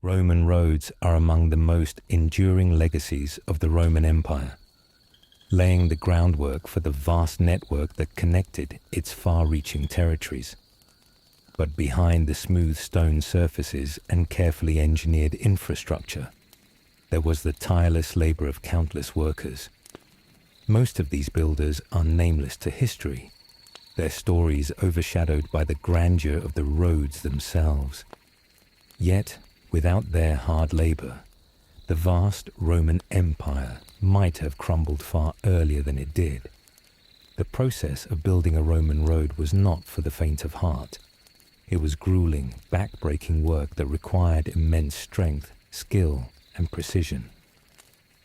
Roman roads are among the most enduring legacies of the Roman Empire, laying the groundwork for the vast network that connected its far-reaching territories. But behind the smooth stone surfaces and carefully engineered infrastructure, there was the tireless labor of countless workers. Most of these builders are nameless to history, their stories overshadowed by the grandeur of the roads themselves. Yet, without their hard labor, the vast Roman Empire might have crumbled far earlier than it did. The process of building a Roman road was not for the faint of heart. It was grueling, back-breaking work that required immense strength, skill, and precision.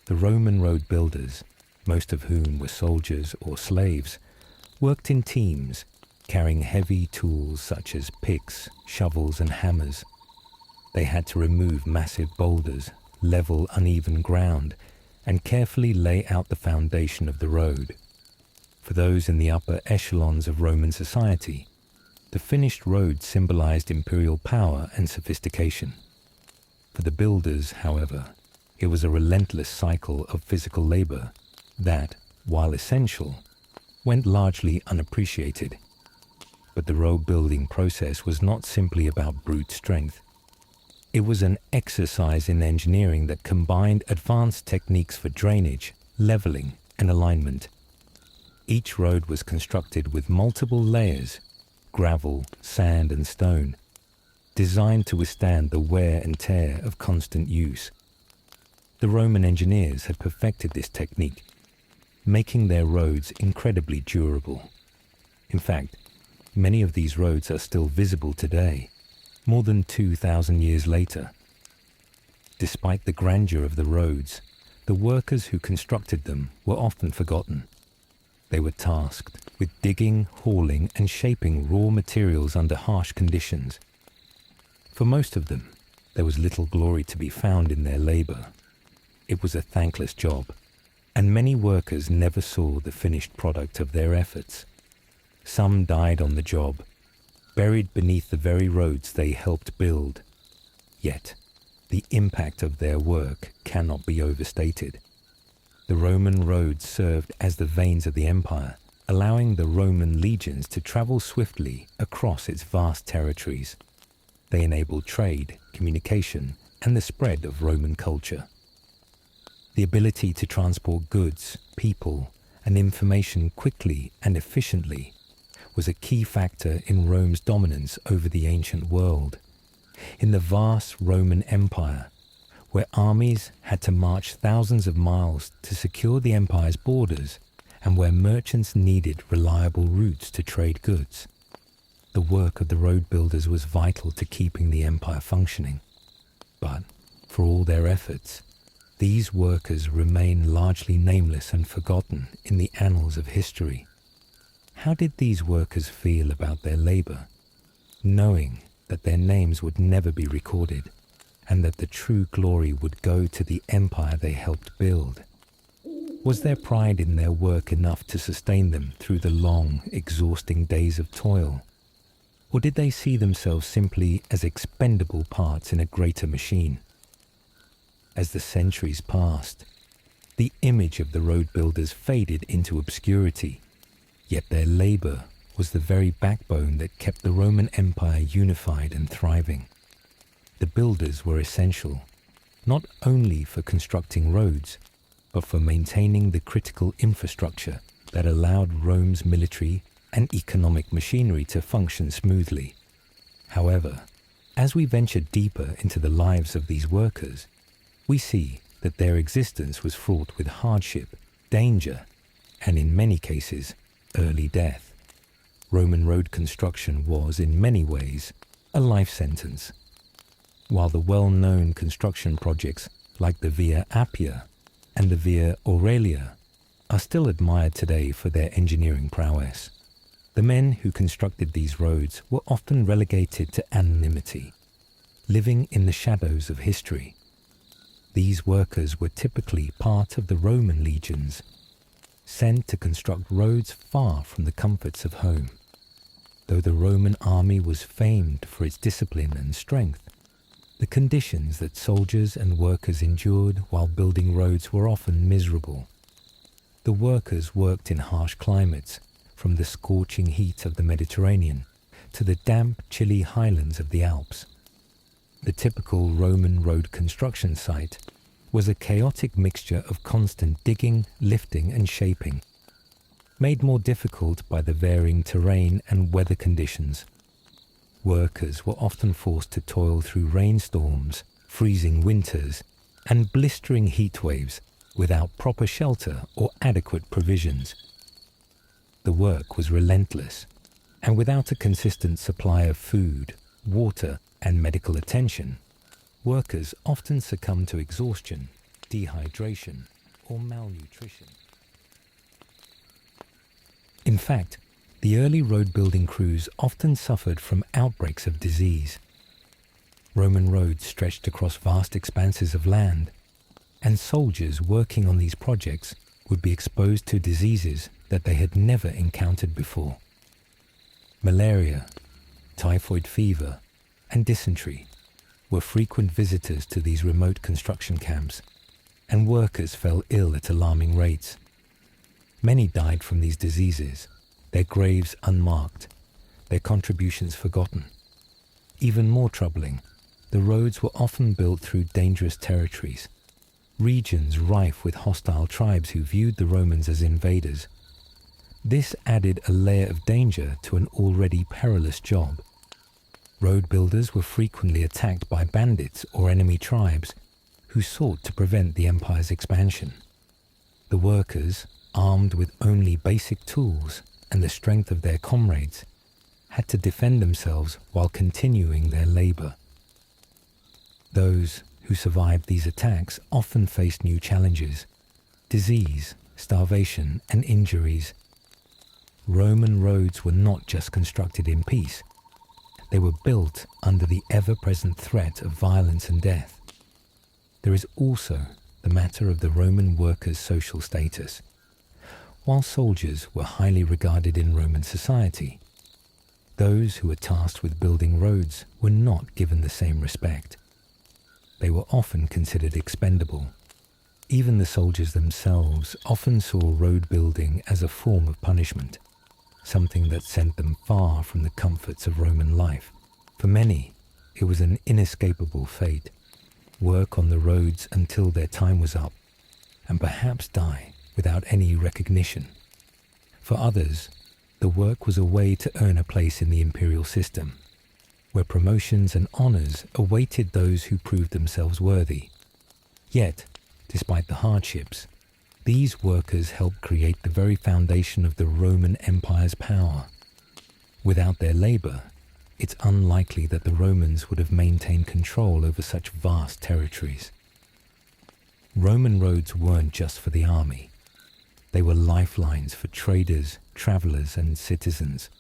The Roman road builders, most of whom were soldiers or slaves, worked in teams, carrying heavy tools such as picks, shovels, and hammers. They had to remove massive boulders, level uneven ground, and carefully lay out the foundation of the road. For those in the upper echelons of Roman society, the finished road symbolized imperial power and sophistication. For the builders, however, it was a relentless cycle of physical labor that, while essential, went largely unappreciated. But the road building process was not simply about brute strength. It was an exercise in engineering that combined advanced techniques for drainage, leveling, and alignment. Each road was constructed with multiple layers, gravel, sand, and stone, designed to withstand the wear and tear of constant use. The Roman engineers had perfected this technique, making their roads incredibly durable. In fact, many of these roads are still visible today, more than 2,000 years later. Despite the grandeur of the roads, the workers who constructed them were often forgotten. They were tasked with digging, hauling, and shaping raw materials under harsh conditions. For most of them, there was little glory to be found in their labor. It was a thankless job, and many workers never saw the finished product of their efforts. Some died on the job, buried beneath the very roads they helped build. Yet, the impact of their work cannot be overstated. The Roman roads served as the veins of the empire, allowing the Roman legions to travel swiftly across its vast territories. They enabled trade, communication, and the spread of Roman culture. The ability to transport goods, people, and information quickly and efficiently was a key factor in Rome's dominance over the ancient world. In the vast Roman Empire, where armies had to march thousands of miles to secure the empire's borders, and where merchants needed reliable routes to trade goods, the work of the road builders was vital to keeping the empire functioning. But, for all their efforts, these workers remain largely nameless and forgotten in the annals of history. How did these workers feel about their labor, knowing that their names would never be recorded and that the true glory would go to the empire they helped build? Was their pride in their work enough to sustain them through the long, exhausting days of toil? Or did they see themselves simply as expendable parts in a greater machine? As the centuries passed, the image of the road builders faded into obscurity. Yet their labor was the very backbone that kept the Roman Empire unified and thriving. The builders were essential, not only for constructing roads, but for maintaining the critical infrastructure that allowed Rome's military and economic machinery to function smoothly. However, as we venture deeper into the lives of these workers, we see that their existence was fraught with hardship, danger, and in many cases, early death. Roman road construction was, in many ways, a life sentence. While the well-known construction projects like the Via Appia and the Via Aurelia are still admired today for their engineering prowess, the men who constructed these roads were often relegated to anonymity, living in the shadows of history. These workers were typically part of the Roman legions, sent to construct roads far from the comforts of home. Though the Roman army was famed for its discipline and strength, The conditions that soldiers and workers endured while building roads were often miserable. The workers worked in harsh climates, from the scorching heat of the Mediterranean to the damp, chilly highlands of the Alps. The typical Roman road construction site was a chaotic mixture of constant digging, lifting and shaping, made more difficult by the varying terrain and weather conditions. Workers were often forced to toil through rainstorms, freezing winters, and blistering heat waves without proper shelter or adequate provisions. The work was relentless, and without a consistent supply of food, water, and medical attention, workers often succumbed to exhaustion, dehydration, or malnutrition. In fact, the early road-building crews often suffered from outbreaks of disease. Roman roads stretched across vast expanses of land, and soldiers working on these projects would be exposed to diseases that they had never encountered before. Malaria, typhoid fever, and dysentery were frequent visitors to these remote construction camps, and workers fell ill at alarming rates. Many died from these diseases, their graves unmarked, their contributions forgotten. Even more troubling, the roads were often built through dangerous territories, regions rife with hostile tribes who viewed the Romans as invaders. This added a layer of danger to an already perilous job. Road builders were frequently attacked by bandits or enemy tribes who sought to prevent the empire's expansion. The workers, armed with only basic tools and the strength of their comrades, had to defend themselves while continuing their labor. Those who survived these attacks often faced new challenges: disease, starvation, and injuries. Roman roads were not just constructed in peace. They were built under the ever-present threat of violence and death. There is also the matter of the Roman workers' social status. While soldiers were highly regarded in Roman society, those who were tasked with building roads were not given the same respect. They were often considered expendable. Even the soldiers themselves often saw road building as a form of punishment, something that sent them far from the comforts of Roman life. For many, it was an inescapable fate: work on the roads until their time was up, and perhaps die without any recognition. For others, the work was a way to earn a place in the imperial system, where promotions and honors awaited those who proved themselves worthy. Yet, despite the hardships, these workers helped create the very foundation of the Roman Empire's power. Without their labor, it's unlikely that the Romans would have maintained control over such vast territories. Roman roads weren't just for the army. They were lifelines for traders, travelers, and citizens.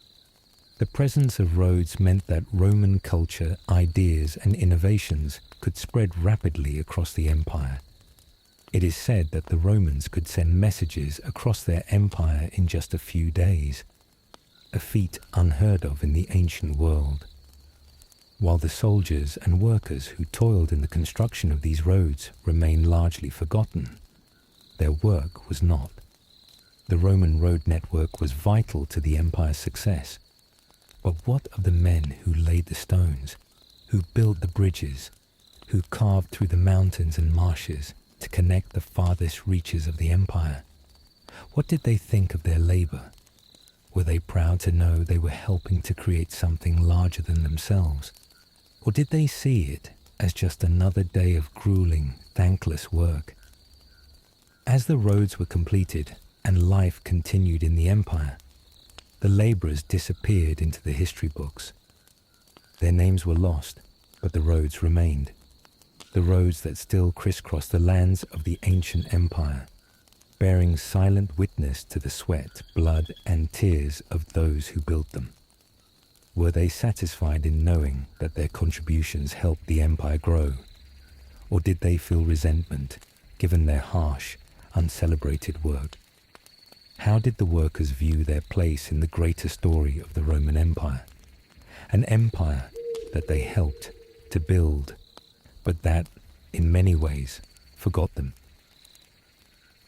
The presence of roads meant that Roman culture, ideas, and innovations could spread rapidly across the empire. It is said that the Romans could send messages across their empire in just a few days, a feat unheard of in the ancient world. While the soldiers and workers who toiled in the construction of these roads remain largely forgotten, their work was not. The Roman road network was vital to the empire's success. But what of the men who laid the stones, who built the bridges, who carved through the mountains and marshes to connect the farthest reaches of the empire? What did they think of their labor? Were they proud to know they were helping to create something larger than themselves? Or did they see it as just another day of grueling, thankless work? As the roads were completed and life continued in the empire, the laborers disappeared into the history books. Their names were lost, but the roads remained. The roads that still crisscross the lands of the ancient empire, bearing silent witness to the sweat, blood, and tears of those who built them. Were they satisfied in knowing that their contributions helped the empire grow? Or did they feel resentment, given their harsh, uncelebrated work? How did the workers view their place in the greater story of the Roman Empire? An empire that they helped to build, but that, in many ways, forgot them.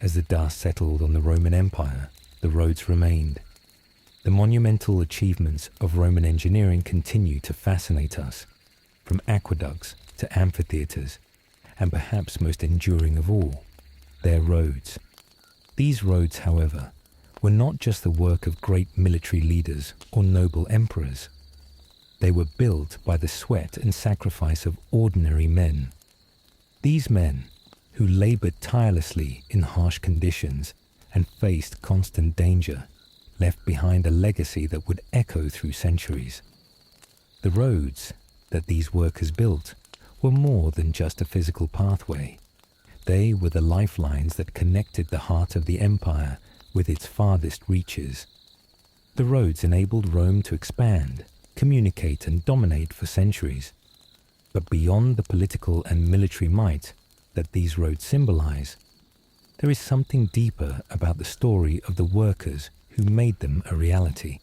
As the dust settled on the Roman Empire, the roads remained. The monumental achievements of Roman engineering continue to fascinate us, from aqueducts to amphitheatres, and perhaps most enduring of all, their roads. These roads, however, were not just the work of great military leaders or noble emperors. They were built by the sweat and sacrifice of ordinary men. These men, who laboured tirelessly in harsh conditions and faced constant danger, left behind a legacy that would echo through centuries. The roads that these workers built were more than just a physical pathway. They were the lifelines that connected the heart of the empire with its farthest reaches. The roads enabled Rome to expand, communicate and dominate for centuries. But beyond the political and military might that these roads symbolize, there is something deeper about the story of the workers who made them a reality.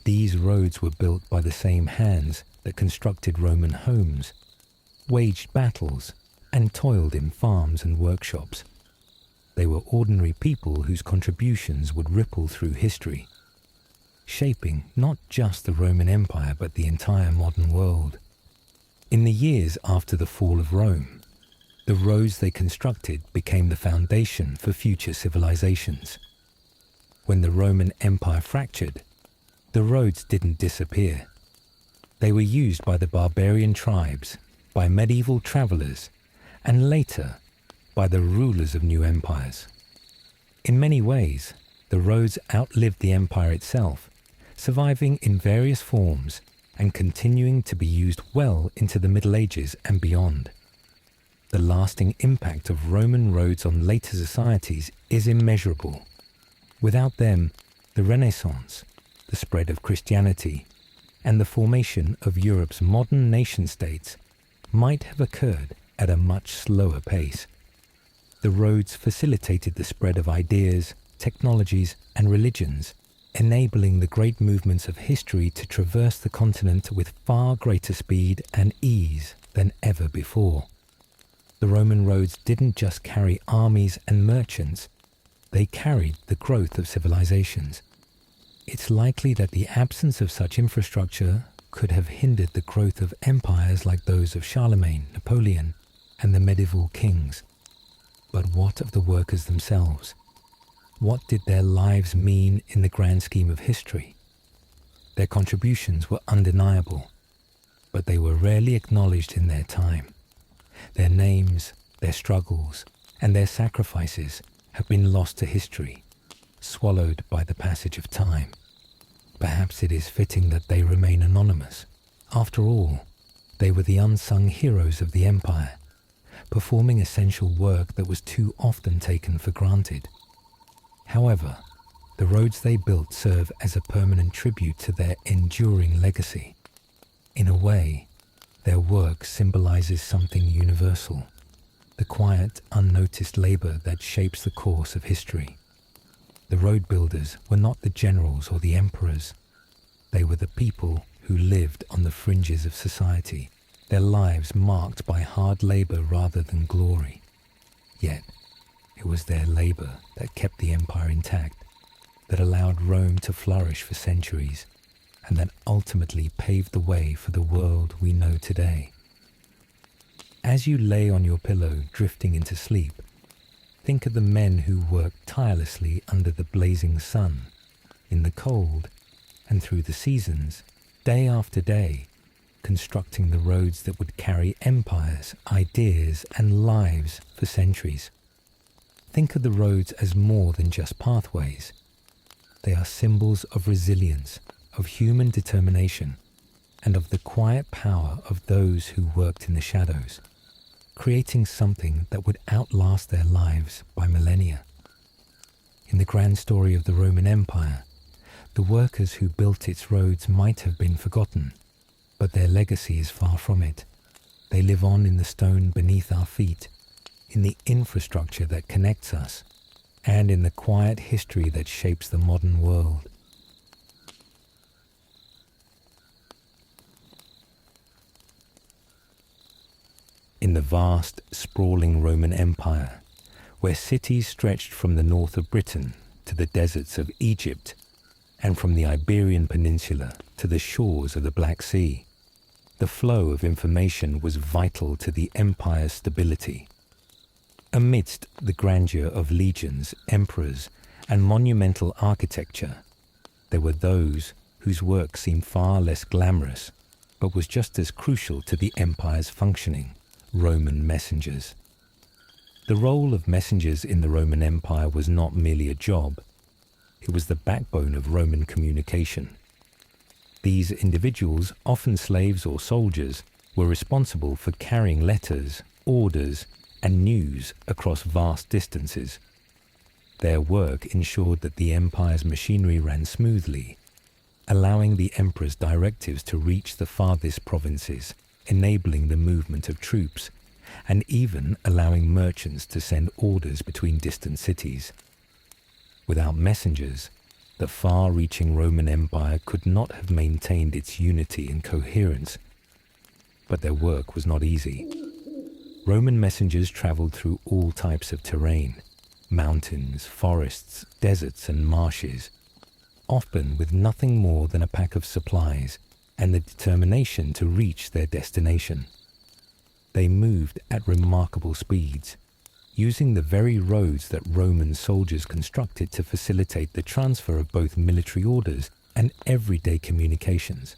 These roads were built by the same hands that constructed Roman homes, waged battles, and toiled in farms and workshops. They were ordinary people whose contributions would ripple through history, shaping not just the Roman Empire but the entire modern world. In the years after the fall of Rome, the roads they constructed became the foundation for future civilizations. When the Roman Empire fractured, the roads didn't disappear. They were used by the barbarian tribes, by medieval travelers, and later by the rulers of new empires. In many ways, the roads outlived the empire itself, surviving in various forms and continuing to be used well into the Middle Ages and beyond. The lasting impact of Roman roads on later societies is immeasurable. Without them, the Renaissance, the spread of Christianity, and the formation of Europe's modern nation-states might have occurred at a much slower pace. The roads facilitated the spread of ideas, technologies, and religions, enabling the great movements of history to traverse the continent with far greater speed and ease than ever before. The Roman roads didn't just carry armies and merchants, they carried the growth of civilizations. It's likely that the absence of such infrastructure could have hindered the growth of empires like those of Charlemagne, Napoleon, and the medieval kings. But what of the workers themselves? What did their lives mean in the grand scheme of history? Their contributions were undeniable, but they were rarely acknowledged in their time. Their names, their struggles, and their sacrifices have been lost to history, swallowed by the passage of time. Perhaps it is fitting that they remain anonymous. After all, they were the unsung heroes of the empire, performing essential work that was too often taken for granted. However, the roads they built serve as a permanent tribute to their enduring legacy. In a way, their work symbolizes something universal, the quiet, unnoticed labor that shapes the course of history. The road builders were not the generals or the emperors. They were the people who lived on the fringes of society, their lives marked by hard labor rather than glory. Yet, it was their labor that kept the empire intact, that allowed Rome to flourish for centuries, and that ultimately paved the way for the world we know today. As you lay on your pillow drifting into sleep, think of the men who worked tirelessly under the blazing sun, in the cold, and through the seasons, day after day, constructing the roads that would carry empires, ideas, and lives for centuries. Think of the roads as more than just pathways. They are symbols of resilience, of human determination, and of the quiet power of those who worked in the shadows, creating something that would outlast their lives by millennia. In the grand story of the Roman Empire, the workers who built its roads might have been forgotten, but their legacy is far from it. They live on in the stone beneath our feet, in the infrastructure that connects us, and in the quiet history that shapes the modern world. in the vast, sprawling Roman Empire, where cities stretched from the north of Britain to the deserts of Egypt and from the Iberian Peninsula to the shores of the Black Sea, the flow of information was vital to the empire's stability. Amidst the grandeur of legions, emperors, and monumental architecture, there were those whose work seemed far less glamorous, but was just as crucial to the empire's functioning: Roman messengers. The role of messengers in the Roman Empire was not merely a job, it was the backbone of Roman communication. These individuals, often slaves or soldiers, were responsible for carrying letters, orders, and news across vast distances. Their work ensured that the empire's machinery ran smoothly, allowing the emperor's directives to reach the farthest provinces, enabling the movement of troops, and even allowing merchants to send orders between distant cities. Without messengers, the far-reaching Roman Empire could not have maintained its unity and coherence. But their work was not easy. Roman messengers traveled through all types of terrain: mountains, forests, deserts, and marshes, often with nothing more than a pack of supplies and the determination to reach their destination. They moved at remarkable speeds, using the very roads that Roman soldiers constructed to facilitate the transfer of both military orders and everyday communications.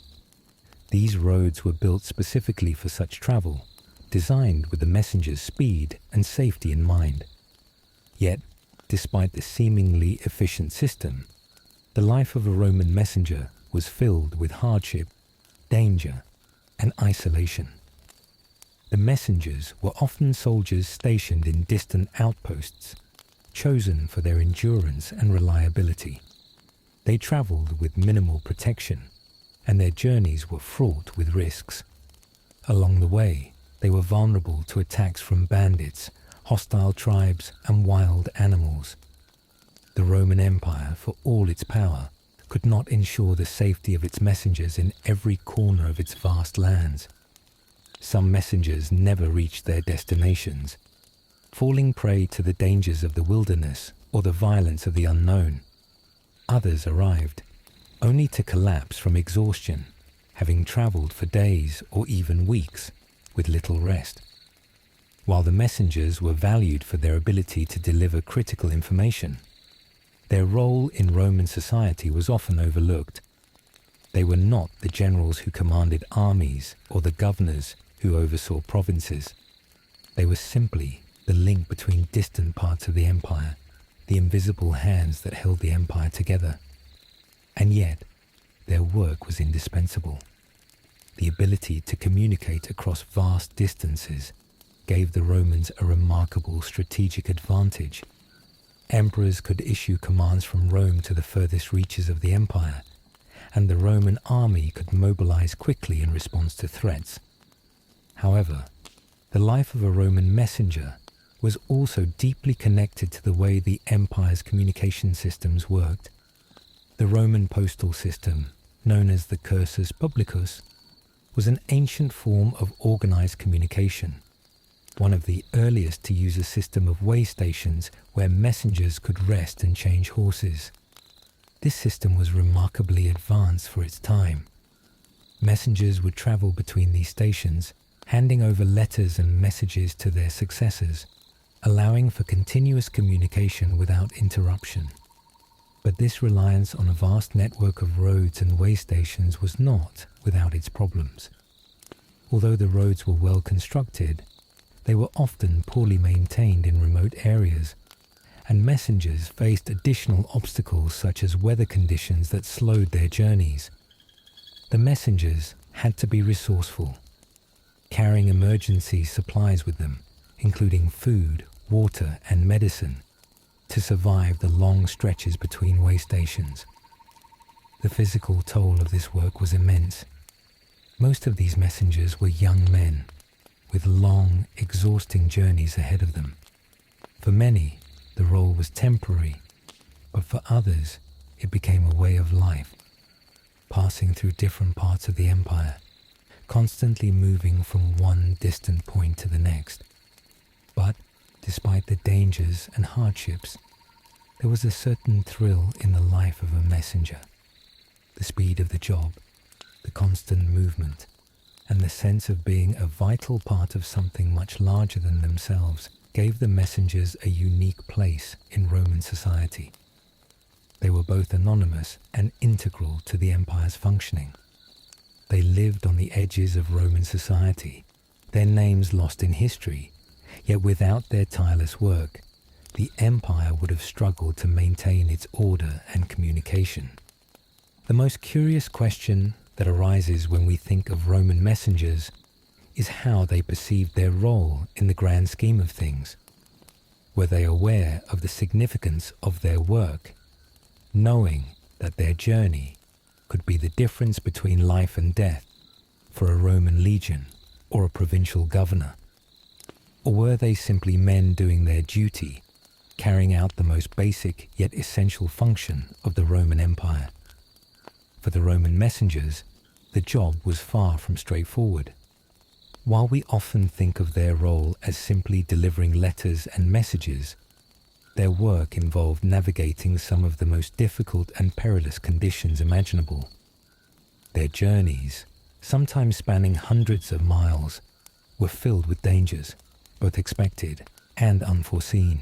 These roads were built specifically for such travel, designed with the messenger's speed and safety in mind. Yet, despite the seemingly efficient system, the life of a Roman messenger was filled with hardship, danger, and isolation. The messengers were often soldiers stationed in distant outposts, chosen for their endurance and reliability. They traveled with minimal protection, and their journeys were fraught with risks. Along the way, they were vulnerable to attacks from bandits, hostile tribes, and wild animals. The Roman Empire, for all its power, could not ensure the safety of its messengers in every corner of its vast lands. Some messengers never reached their destinations, falling prey to the dangers of the wilderness or the violence of the unknown. Others arrived, only to collapse from exhaustion, having traveled for days or even weeks with little rest. While the messengers were valued for their ability to deliver critical information, their role in Roman society was often overlooked. They were not the generals who commanded armies or the governors who oversaw provinces. They were simply the link between distant parts of the empire, the invisible hands that held the empire together. And yet, their work was indispensable. The ability to communicate across vast distances gave the Romans a remarkable strategic advantage. Emperors could issue commands from Rome to the furthest reaches of the empire, and the Roman army could mobilize quickly in response to threats. However, the life of a Roman messenger was also deeply connected to the way the empire's communication systems worked. The Roman postal system, known as the cursus publicus, was an ancient form of organized communication, one of the earliest to use a system of way stations where messengers could rest and change horses. This system was remarkably advanced for its time. Messengers would travel between these stations, handing over letters and messages to their successors, allowing for continuous communication without interruption. But this reliance on a vast network of roads and way stations was not without its problems. Although the roads were well constructed, they were often poorly maintained in remote areas, and messengers faced additional obstacles such as weather conditions that slowed their journeys. The messengers had to be resourceful, carrying emergency supplies with them, including food, water, and medicine, to survive the long stretches between way stations. The physical toll of this work was immense. Most of these messengers were young men, with long, exhausting journeys ahead of them. For many, the role was temporary, but for others, it became a way of life, passing through different parts of the empire, constantly moving from one distant point to the next. But despite the dangers and hardships, there was a certain thrill in the life of a messenger. The speed of the job, the constant movement, and the sense of being a vital part of something much larger than themselves gave the messengers a unique place in Roman society. They were both anonymous and integral to the empire's functioning. They lived on the edges of Roman society, their names lost in history, yet without their tireless work, the empire would have struggled to maintain its order and communication. The most curious question that arises when we think of Roman messengers is how they perceived their role in the grand scheme of things. Were they aware of the significance of their work, knowing that their journey could be the difference between life and death for a Roman legion or a provincial governor? Or were they simply men doing their duty, carrying out the most basic yet essential function of the Roman Empire? For the Roman messengers, the job was far from straightforward. While we often think of their role as simply delivering letters and messages, their work involved navigating some of the most difficult and perilous conditions imaginable. Their journeys, sometimes spanning hundreds of miles, were filled with dangers, both expected and unforeseen.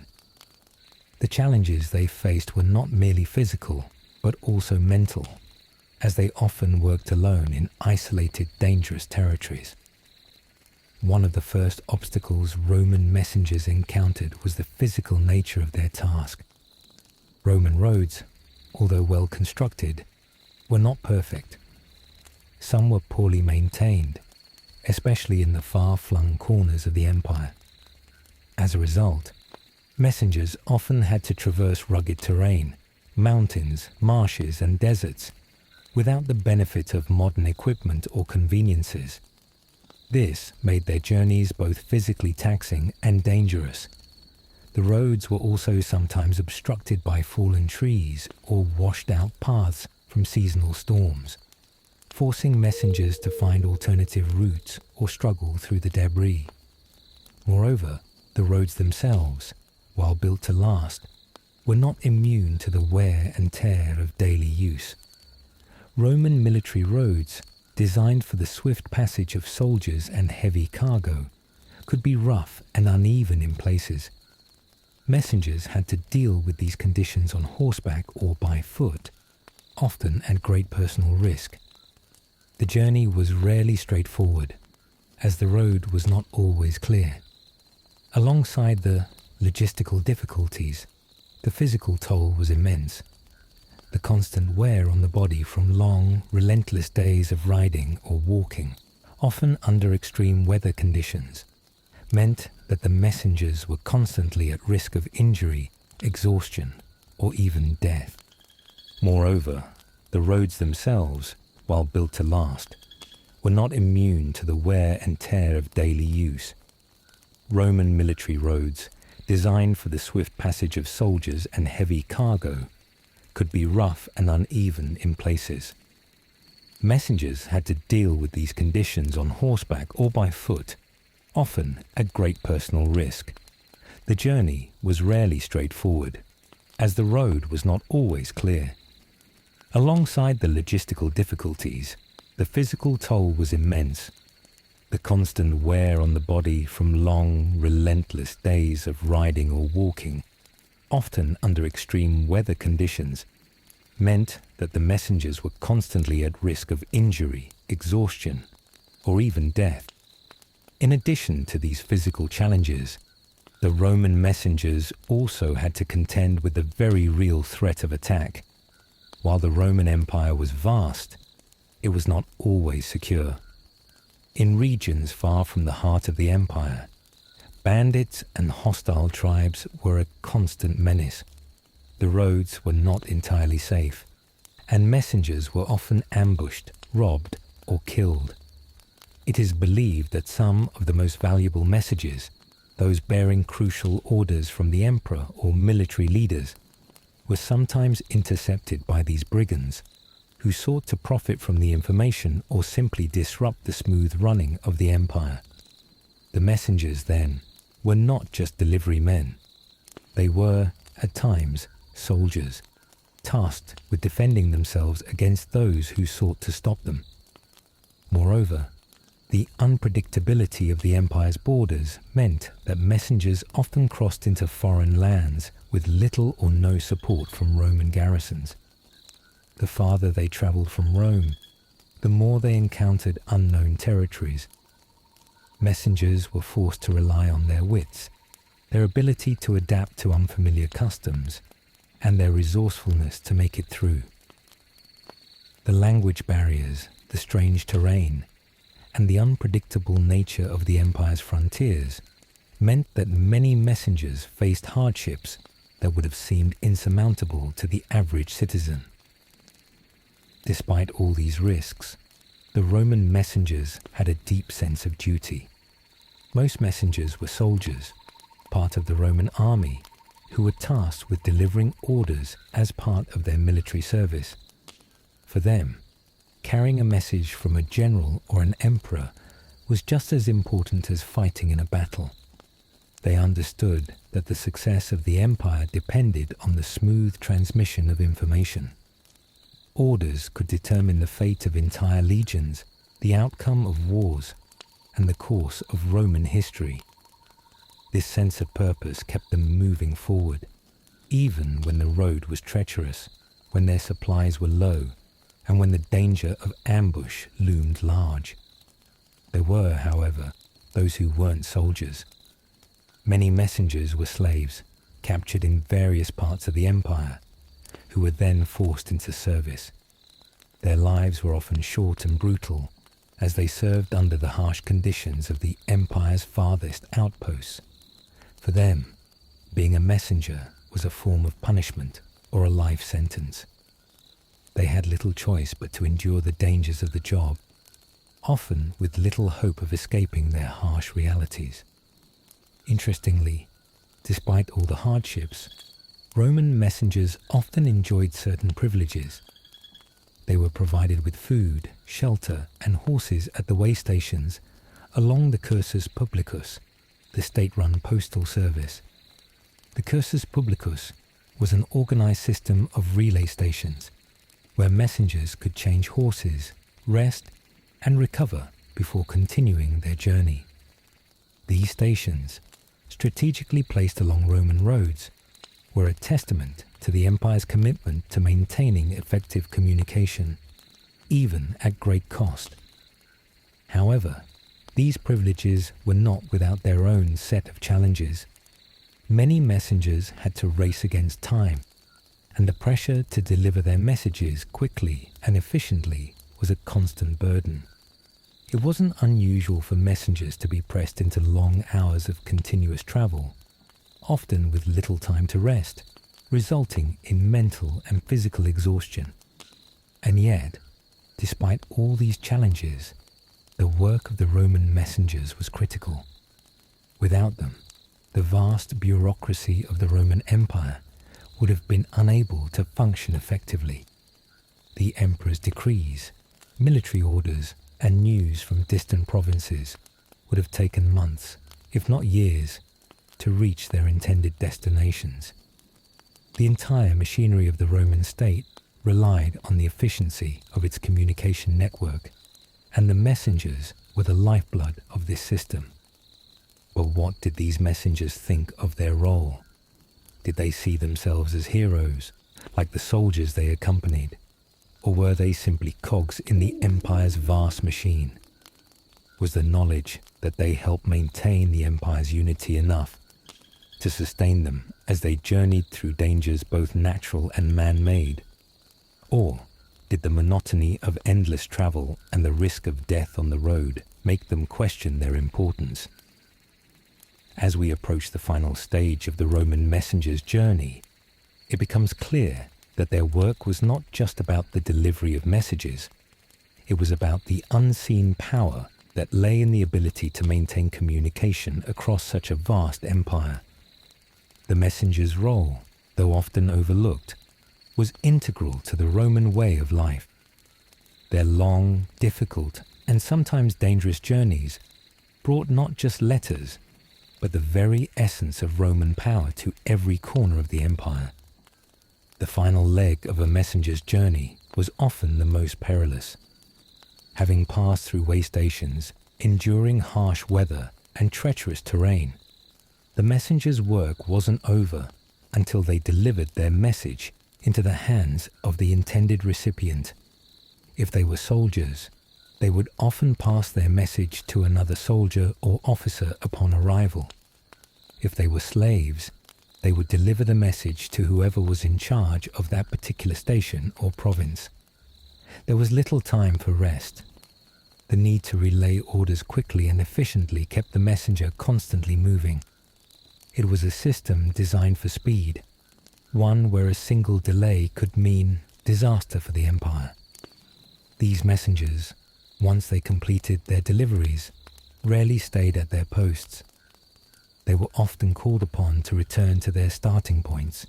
The challenges they faced were not merely physical, but also mental, as they often worked alone in isolated, dangerous territories. One of the first obstacles Roman messengers encountered was the physical nature of their task. Roman roads, although well constructed, were not perfect. Some were poorly maintained, especially in the far-flung corners of the empire. As a result, messengers often had to traverse rugged terrain, mountains, marshes, and deserts, without the benefit of modern equipment or conveniences. This made their journeys both physically taxing and dangerous. The roads were also sometimes obstructed by fallen trees or washed-out paths from seasonal storms, forcing messengers to find alternative routes or struggle through the debris. Moreover, the roads themselves, while built to last, were not immune to the wear and tear of daily use. Roman military roads, designed for the swift passage of soldiers and heavy cargo, could be rough and uneven in places. Messengers had to deal with these conditions on horseback or by foot, often at great personal risk. The journey was rarely straightforward, as the road was not always clear. Alongside the logistical difficulties, the physical toll was immense. The constant wear on the body from long, relentless days of riding or walking, often under extreme weather conditions, meant that the messengers were constantly at risk of injury, exhaustion, or even death. Moreover, the roads themselves, while built to last, were not immune to the wear and tear of daily use. Roman military roads, designed for the swift passage of soldiers and heavy cargo, could be rough and uneven in places. Messengers had to deal with these conditions on horseback or by foot, often at great personal risk. The journey was rarely straightforward, as the road was not always clear. Alongside the logistical difficulties, the physical toll was immense. The constant wear on the body from long, relentless days of riding or walking, often under extreme weather conditions, meant that the messengers were constantly at risk of injury, exhaustion, or even death. In addition to these physical challenges, the Roman messengers also had to contend with the very real threat of attack. While the Roman Empire was vast, it was not always secure. In regions far from the heart of the empire, bandits and hostile tribes were a constant menace. The roads were not entirely safe, and messengers were often ambushed, robbed, or killed. It is believed that some of the most valuable messages, those bearing crucial orders from the emperor or military leaders, were sometimes intercepted by these brigands, who sought to profit from the information or simply disrupt the smooth running of the empire. The messengers, then, were not just delivery men. They were, at times, soldiers, tasked with defending themselves against those who sought to stop them. Moreover, the unpredictability of the empire's borders meant that messengers often crossed into foreign lands with little or no support from Roman garrisons. The farther they traveled from Rome, the more they encountered unknown territories. Messengers were forced to rely on their wits, their ability to adapt to unfamiliar customs, and their resourcefulness to make it through. The language barriers, the strange terrain, and the unpredictable nature of the empire's frontiers meant that many messengers faced hardships that would have seemed insurmountable to the average citizen. Despite all these risks, the Roman messengers had a deep sense of duty. Most messengers were soldiers, part of the Roman army, who were tasked with delivering orders as part of their military service. For them, carrying a message from a general or an emperor was just as important as fighting in a battle. They understood that the success of the empire depended on the smooth transmission of information. Orders could determine the fate of entire legions, the outcome of wars, and the course of Roman history. This sense of purpose kept them moving forward, even when the road was treacherous, when their supplies were low, and when the danger of ambush loomed large. There were, however, those who weren't soldiers. Many messengers were slaves, captured in various parts of the empire, who were then forced into service. Their lives were often short and brutal, as they served under the harsh conditions of the empire's farthest outposts. For them, being a messenger was a form of punishment or a life sentence. They had little choice but to endure the dangers of the job, often with little hope of escaping their harsh realities. Interestingly, despite all the hardships, Roman messengers often enjoyed certain privileges. They were provided with food, shelter, and horses at the way stations along the cursus publicus, the state-run postal service. The cursus publicus was an organized system of relay stations where messengers could change horses, rest, and recover before continuing their journey. These stations, strategically placed along Roman roads, were a testament to the empire's commitment to maintaining effective communication, even at great cost. However, these privileges were not without their own set of challenges. Many messengers had to race against time, and the pressure to deliver their messages quickly and efficiently was a constant burden. It wasn't unusual for messengers to be pressed into long hours of continuous travel, often with little time to rest, resulting in mental and physical exhaustion. And yet, despite all these challenges, the work of the Roman messengers was critical. Without them, the vast bureaucracy of the Roman Empire would have been unable to function effectively. The emperor's decrees, military orders, and news from distant provinces would have taken months, if not years, to reach their intended destinations. The entire machinery of the Roman state relied on the efficiency of its communication network, and the messengers were the lifeblood of this system. But what did these messengers think of their role? Did they see themselves as heroes, like the soldiers they accompanied, or were they simply cogs in the empire's vast machine? Was the knowledge that they helped maintain the empire's unity enough to sustain them as they journeyed through dangers both natural and man-made? Or did the monotony of endless travel and the risk of death on the road make them question their importance? As we approach the final stage of the Roman messengers' journey, it becomes clear that their work was not just about the delivery of messages. It was about the unseen power that lay in the ability to maintain communication across such a vast empire. The messenger's role, though often overlooked, was integral to the Roman way of life. Their long, difficult, and sometimes dangerous journeys brought not just letters, but the very essence of Roman power to every corner of the empire. The final leg of a messenger's journey was often the most perilous. Having passed through way stations, enduring harsh weather and treacherous terrain, the messenger's work wasn't over until they delivered their message into the hands of the intended recipient. If they were soldiers, they would often pass their message to another soldier or officer upon arrival. If they were slaves, they would deliver the message to whoever was in charge of that particular station or province. There was little time for rest. The need to relay orders quickly and efficiently kept the messenger constantly moving. It was a system designed for speed, one where a single delay could mean disaster for the empire. These messengers, once they completed their deliveries, rarely stayed at their posts. They were often called upon to return to their starting points,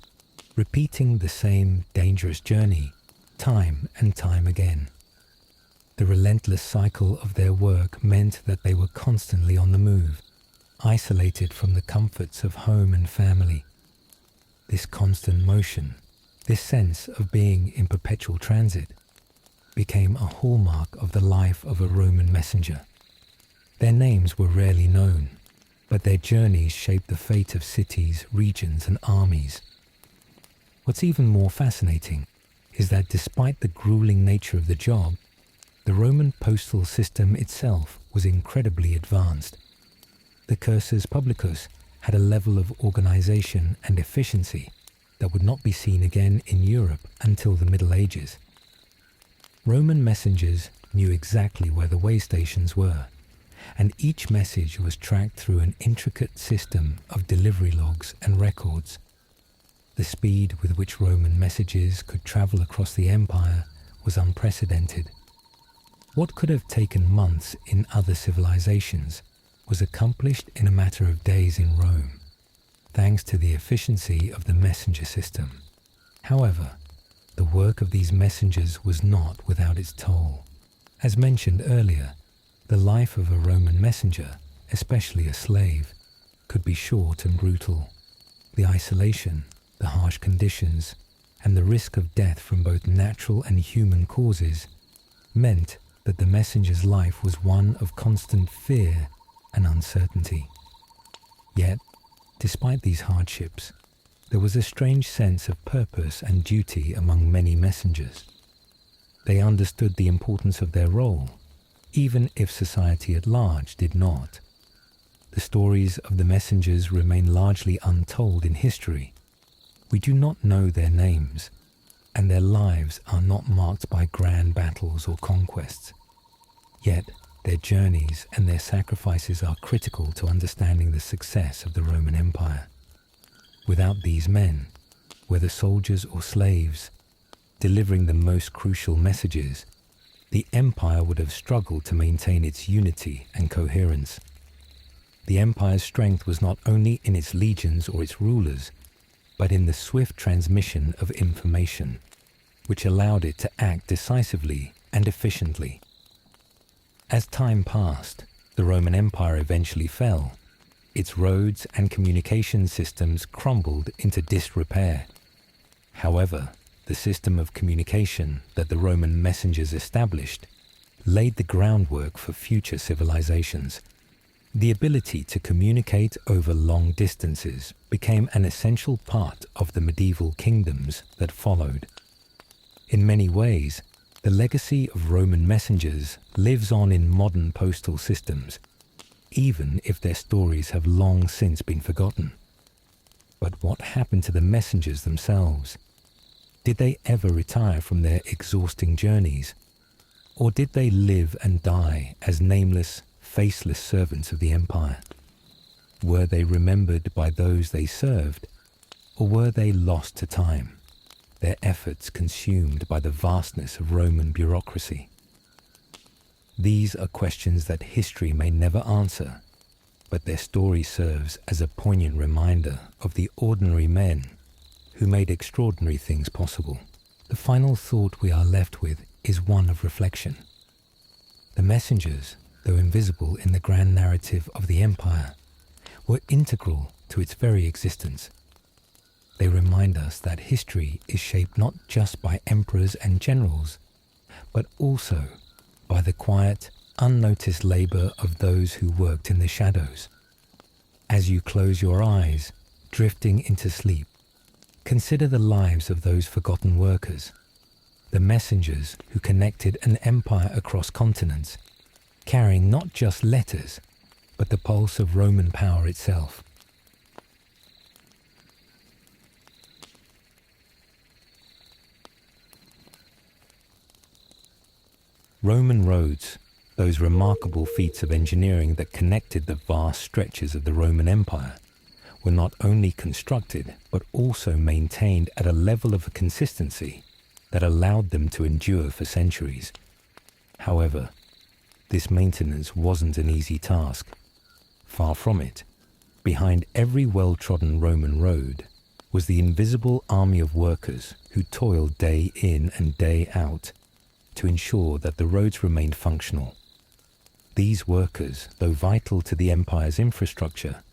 repeating the same dangerous journey time and time again. The relentless cycle of their work meant that they were constantly on the move, isolated from the comforts of home and family. This constant motion, this sense of being in perpetual transit, became a hallmark of the life of a Roman messenger. Their names were rarely known, but their journeys shaped the fate of cities, regions, and armies. What's even more fascinating is that despite the grueling nature of the job, the Roman postal system itself was incredibly advanced. The cursus publicus had a level of organization and efficiency that would not be seen again in Europe until the Middle Ages. Roman messengers knew exactly where the way stations were, and each message was tracked through an intricate system of delivery logs and records. The speed with which Roman messages could travel across the empire was unprecedented. What could have taken months in other civilizations was accomplished in a matter of days in Rome, thanks to the efficiency of the messenger system. However, the work of these messengers was not without its toll. As mentioned earlier, the life of a Roman messenger, especially a slave, could be short and brutal. The isolation, the harsh conditions, and the risk of death from both natural and human causes meant that the messenger's life was one of constant fear and uncertainty. Yet, despite these hardships, there was a strange sense of purpose and duty among many messengers. They understood the importance of their role, even if society at large did not. The stories of the messengers remain largely untold in history. We do not know their names, and their lives are not marked by grand battles or conquests. Yet, their journeys and their sacrifices are critical to understanding the success of the Roman Empire. Without these men, whether soldiers or slaves, delivering the most crucial messages, the empire would have struggled to maintain its unity and coherence. The empire's strength was not only in its legions or its rulers, but in the swift transmission of information, which allowed it to act decisively and efficiently. As time passed, the Roman Empire eventually fell. Its roads and communication systems crumbled into disrepair. However, the system of communication that the Roman messengers established laid the groundwork for future civilizations. The ability to communicate over long distances became an essential part of the medieval kingdoms that followed. In many ways, the legacy of Roman messengers lives on in modern postal systems, even if their stories have long since been forgotten. But what happened to the messengers themselves? Did they ever retire from their exhausting journeys? Or did they live and die as nameless, faceless servants of the empire? Were they remembered by those they served, or were they lost to time, their efforts consumed by the vastness of Roman bureaucracy? These are questions that history may never answer, but their story serves as a poignant reminder of the ordinary men who made extraordinary things possible. The final thought we are left with is one of reflection. The messengers, though invisible in the grand narrative of the empire, were integral to its very existence. They remind us that history is shaped not just by emperors and generals, but also by the quiet, unnoticed labor of those who worked in the shadows. As you close your eyes, drifting into sleep, consider the lives of those forgotten workers, the messengers who connected an empire across continents, carrying not just letters, but the pulse of Roman power itself. Roman roads, those remarkable feats of engineering that connected the vast stretches of the Roman Empire, were not only constructed but also maintained at a level of consistency that allowed them to endure for centuries. However, this maintenance wasn't an easy task. Far from it. Behind every well-trodden Roman road was the invisible army of workers who toiled day in and day out to ensure that the roads remained functional. These workers, though vital to the empire's infrastructure,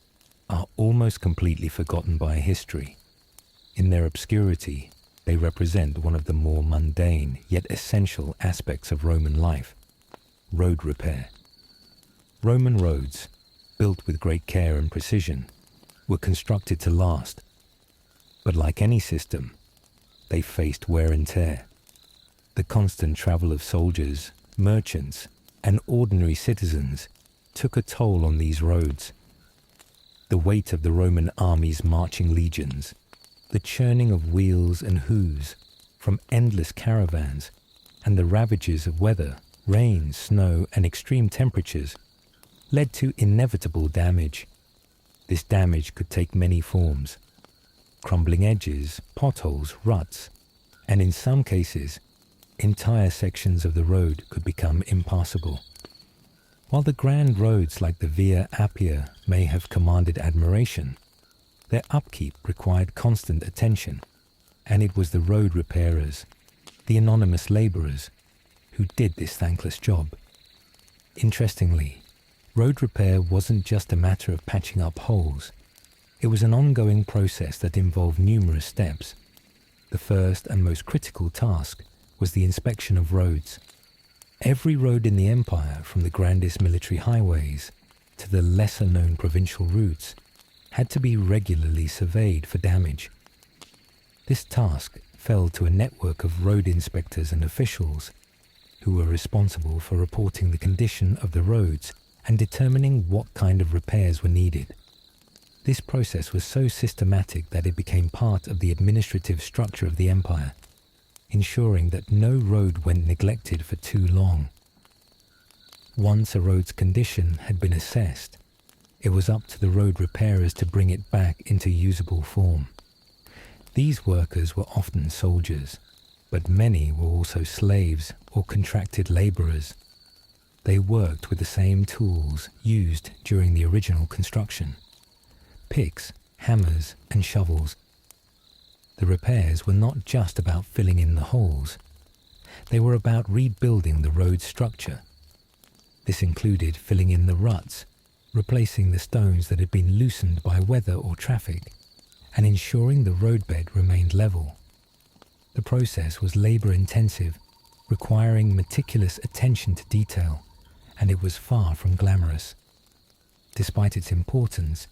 are almost completely forgotten by history. In their obscurity, they represent one of the more mundane yet essential aspects of Roman life: road repair. Roman roads, built with great care and precision, were constructed to last. But like any system, they faced wear and tear. The constant travel of soldiers, merchants, and ordinary citizens took a toll on these roads. The weight of the Roman army's marching legions, the churning of wheels and hooves from endless caravans, and the ravages of weather, rain, snow, and extreme temperatures led to inevitable damage. This damage could take many forms: crumbling edges, potholes, ruts, and in some cases, entire sections of the road could become impassable. While the grand roads like the Via Appia may have commanded admiration, their upkeep required constant attention, and it was the road repairers, the anonymous laborers, who did this thankless job. Interestingly, road repair wasn't just a matter of patching up holes. It was an ongoing process that involved numerous steps. The first and most critical task was the inspection of roads. Every road in the empire, from the grandest military highways to the lesser-known provincial routes, had to be regularly surveyed for damage. This task fell to a network of road inspectors and officials who were responsible for reporting the condition of the roads and determining what kind of repairs were needed. This process was so systematic that it became part of the administrative structure of the empire, ensuring that no road went neglected for too long. Once a road's condition had been assessed, it was up to the road repairers to bring it back into usable form. These workers were often soldiers, but many were also slaves or contracted laborers. They worked with the same tools used during the original construction: picks, hammers, and shovels. The repairs were not just about filling in the holes. They were about rebuilding the road's structure. This included filling in the ruts, replacing the stones that had been loosened by weather or traffic, and ensuring the roadbed remained level. The process was labor-intensive, requiring meticulous attention to detail, and it was far from glamorous. Despite its importance,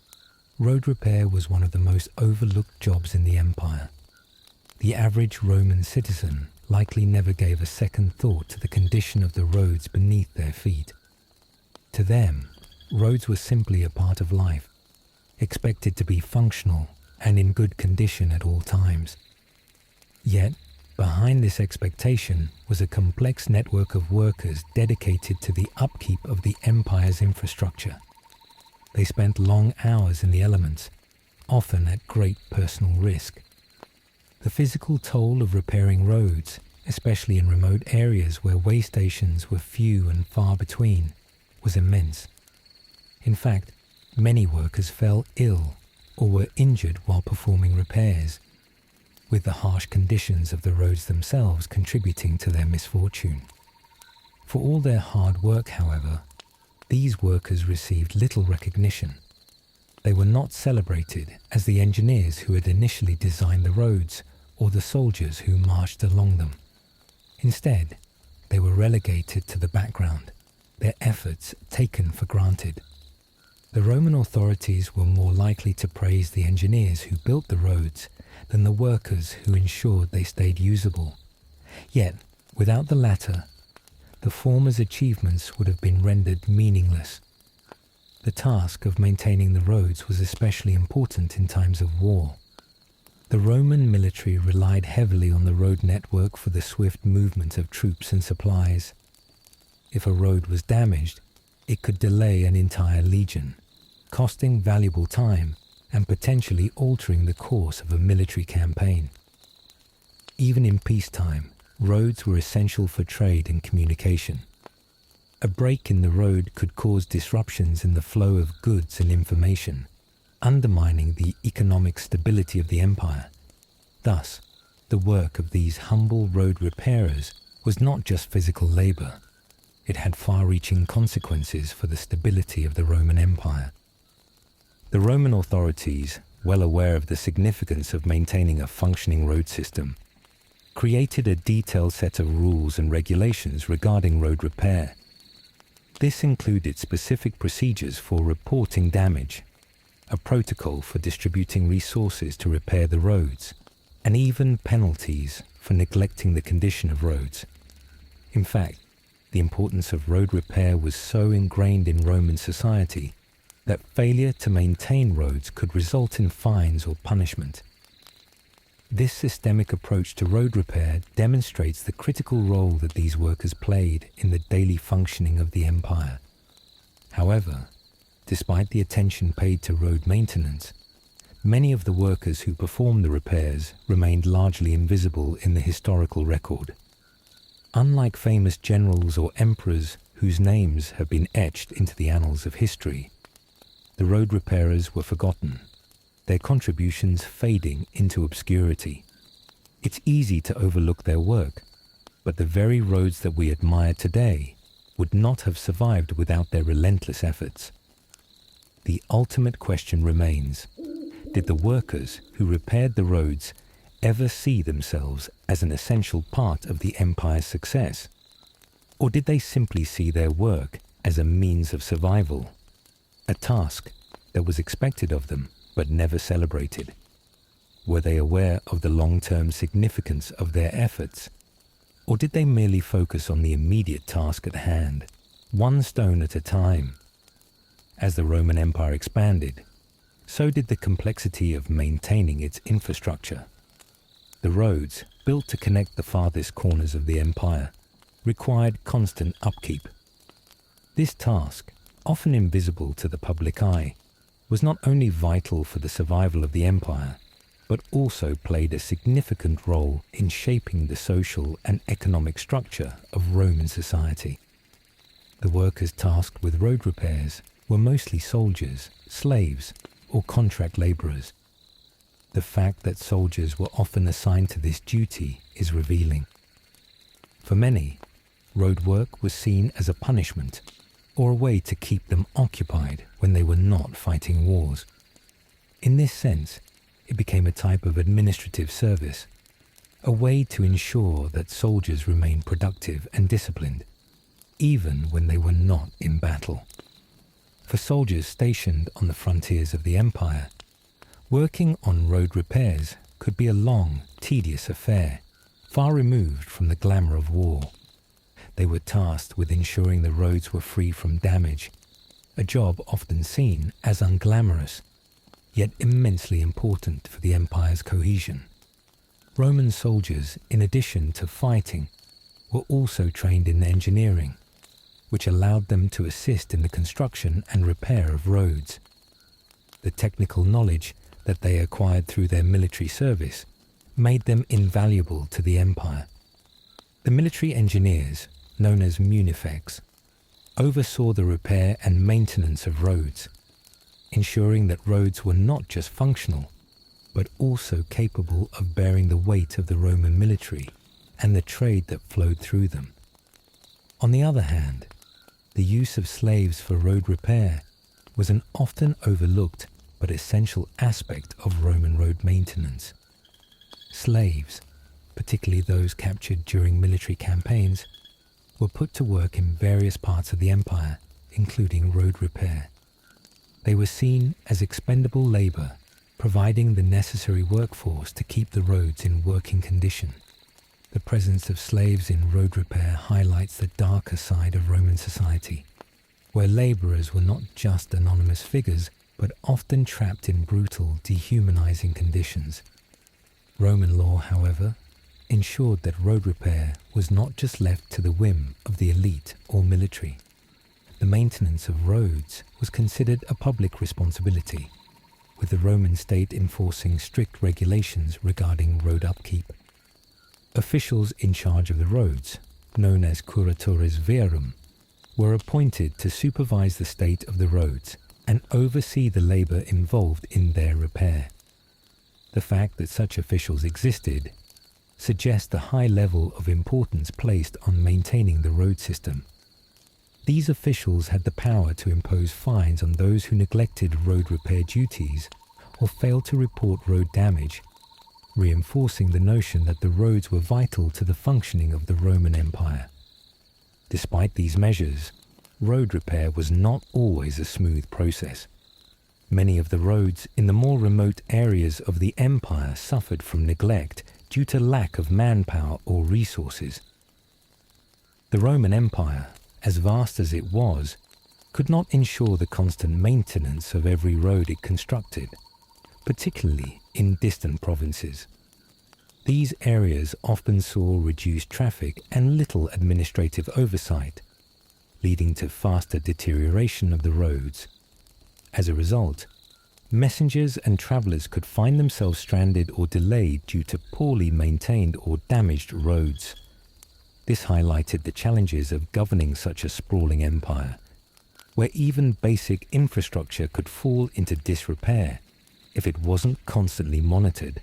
road repair was one of the most overlooked jobs in the empire. The average Roman citizen likely never gave a second thought to the condition of the roads beneath their feet. To them, roads were simply a part of life, expected to be functional and in good condition at all times. Yet, behind this expectation was a complex network of workers dedicated to the upkeep of the empire's infrastructure. They spent long hours in the elements, often at great personal risk. The physical toll of repairing roads, especially in remote areas where way stations were few and far between, was immense. In fact, many workers fell ill or were injured while performing repairs. with the harsh conditions of the roads themselves contributing to their misfortune. For all their hard work, however, these workers received little recognition. They were not celebrated as the engineers who had initially designed the roads or the soldiers who marched along them. Instead, they were relegated to the background, their efforts taken for granted. The Roman authorities were more likely to praise the engineers who built the roads than the workers who ensured they stayed usable. Yet, without the latter, the former's achievements would have been rendered meaningless. The task of maintaining the roads was especially important in times of war. The Roman military relied heavily on the road network for the swift movement of troops and supplies. If a road was damaged, it could delay an entire legion, costing valuable time and potentially altering the course of a military campaign. Even in peacetime, roads were essential for trade and communication. A break in the road could cause disruptions in the flow of goods and information, undermining the economic stability of the empire. Thus, the work of these humble road repairers was not just physical labor. It had far-reaching consequences for the stability of the Roman Empire. The Roman authorities, well aware of the significance of maintaining a functioning road system, created a detailed set of rules and regulations regarding road repair. This included specific procedures for reporting damage, a protocol for distributing resources to repair the roads, and even penalties for neglecting the condition of roads. In fact, the importance of road repair was so ingrained in Roman society that failure to maintain roads could result in fines or punishment. This systemic approach to road repair demonstrates the critical role that these workers played in the daily functioning of the empire. However, despite the attention paid to road maintenance, many of the workers who performed the repairs remained largely invisible in the historical record. Unlike famous generals or emperors whose names have been etched into the annals of history, the road repairers were forgotten, their contributions fading into obscurity. It's easy to overlook their work, but the very roads that we admire today would not have survived without their relentless efforts. The ultimate question remains, did the workers who repaired the roads ever see themselves as an essential part of the empire's success? Or did they simply see their work as a means of survival, a task that was expected of them but never celebrated? Were they aware of the long-term significance of their efforts? Or did they merely focus on the immediate task at hand, one stone at a time? As the Roman Empire expanded, so did the complexity of maintaining its infrastructure. The roads, built to connect the farthest corners of the empire, required constant upkeep. This task, often invisible to the public eye, was not only vital for the survival of the empire, but also played a significant role in shaping the social and economic structure of Roman society. The workers tasked with road repairs were mostly soldiers, slaves, or contract laborers. The fact that soldiers were often assigned to this duty is revealing. For many, road work was seen as a punishment or a way to keep them occupied when they were not fighting wars. In this sense, it became a type of administrative service, a way to ensure that soldiers remained productive and disciplined, even when they were not in battle. For soldiers stationed on the frontiers of the empire, working on road repairs could be a long, tedious affair, far removed from the glamour of war. They were tasked with ensuring the roads were free from damage, a job often seen as unglamorous, yet immensely important for the empire's cohesion. Roman soldiers, in addition to fighting, were also trained in engineering, which allowed them to assist in the construction and repair of roads. The technical knowledge that they acquired through their military service made them invaluable to the empire. The military engineers, known as munifex, oversaw the repair and maintenance of roads, ensuring that roads were not just functional, but also capable of bearing the weight of the Roman military and the trade that flowed through them. On the other hand, the use of slaves for road repair was an often overlooked but essential aspect of Roman road maintenance. Slaves, particularly those captured during military campaigns, were put to work in various parts of the empire, including road repair. They were seen as expendable labor, providing the necessary workforce to keep the roads in working condition. The presence of slaves in road repair highlights the darker side of Roman society, where laborers were not just anonymous figures, but often trapped in brutal, dehumanizing conditions. Roman law, however, ensured that road repair was not just left to the whim of the elite or military. The maintenance of roads was considered a public responsibility, with the Roman state enforcing strict regulations regarding road upkeep. Officials in charge of the roads, known as curatores viarum, were appointed to supervise the state of the roads and oversee the labor involved in their repair. The fact that such officials existed suggests the high level of importance placed on maintaining the road system. These officials had the power to impose fines on those who neglected road repair duties or failed to report road damage, reinforcing the notion that the roads were vital to the functioning of the Roman Empire. Despite these measures, road repair was not always a smooth process. Many of the roads in the more remote areas of the empire suffered from neglect due to lack of manpower or resources. The Roman Empire, as vast as it was, could not ensure the constant maintenance of every road it constructed, particularly in distant provinces. These areas often saw reduced traffic and little administrative oversight, leading to faster deterioration of the roads. As a result, messengers and travelers could find themselves stranded or delayed due to poorly maintained or damaged roads. This highlighted the challenges of governing such a sprawling empire, where even basic infrastructure could fall into disrepair if it wasn't constantly monitored.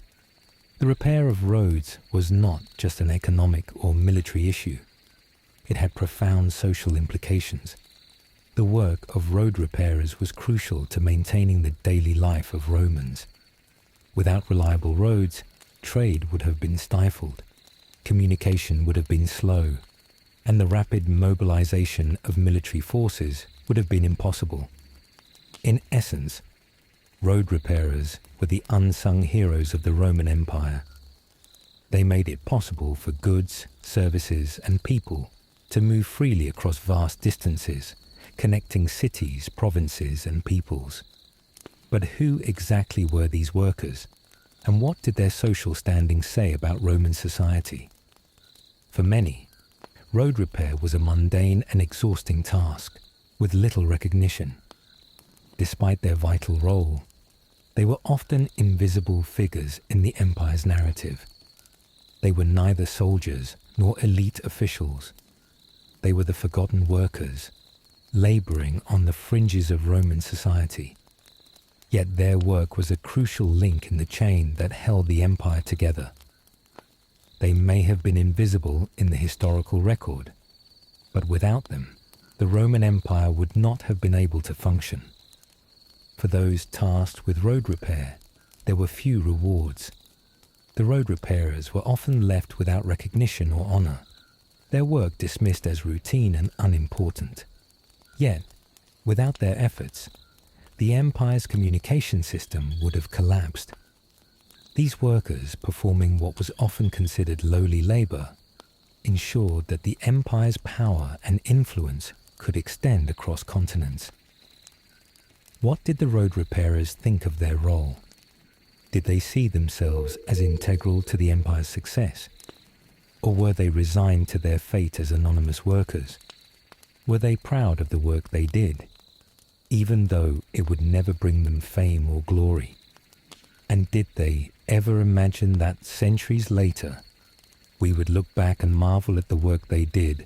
The repair of roads was not just an economic or military issue. It had profound social implications. The work of road repairers was crucial to maintaining the daily life of Romans. Without reliable roads, trade would have been stifled, communication would have been slow, and the rapid mobilization of military forces would have been impossible. In essence, road repairers were the unsung heroes of the Roman Empire. They made it possible for goods, services, and people to move freely across vast distances, connecting cities, provinces, and peoples. But who exactly were these workers, and what did their social standing say about Roman society? For many, road repair was a mundane and exhausting task, with little recognition. Despite their vital role, they were often invisible figures in the empire's narrative. They were neither soldiers nor elite officials. They were the forgotten workers, laboring on the fringes of Roman society. Yet their work was a crucial link in the chain that held the empire together. They may have been invisible in the historical record, but without them, the Roman Empire would not have been able to function. For those tasked with road repair, there were few rewards. The road repairers were often left without recognition or honor, their work dismissed as routine and unimportant. Yet, without their efforts, the empire's communication system would have collapsed. These workers, performing what was often considered lowly labor, ensured that the empire's power and influence could extend across continents. What did the road repairers think of their role? Did they see themselves as integral to the empire's success? Or were they resigned to their fate as anonymous workers? Were they proud of the work they did, even though it would never bring them fame or glory? And did they ever imagine that centuries later, we would look back and marvel at the work they did,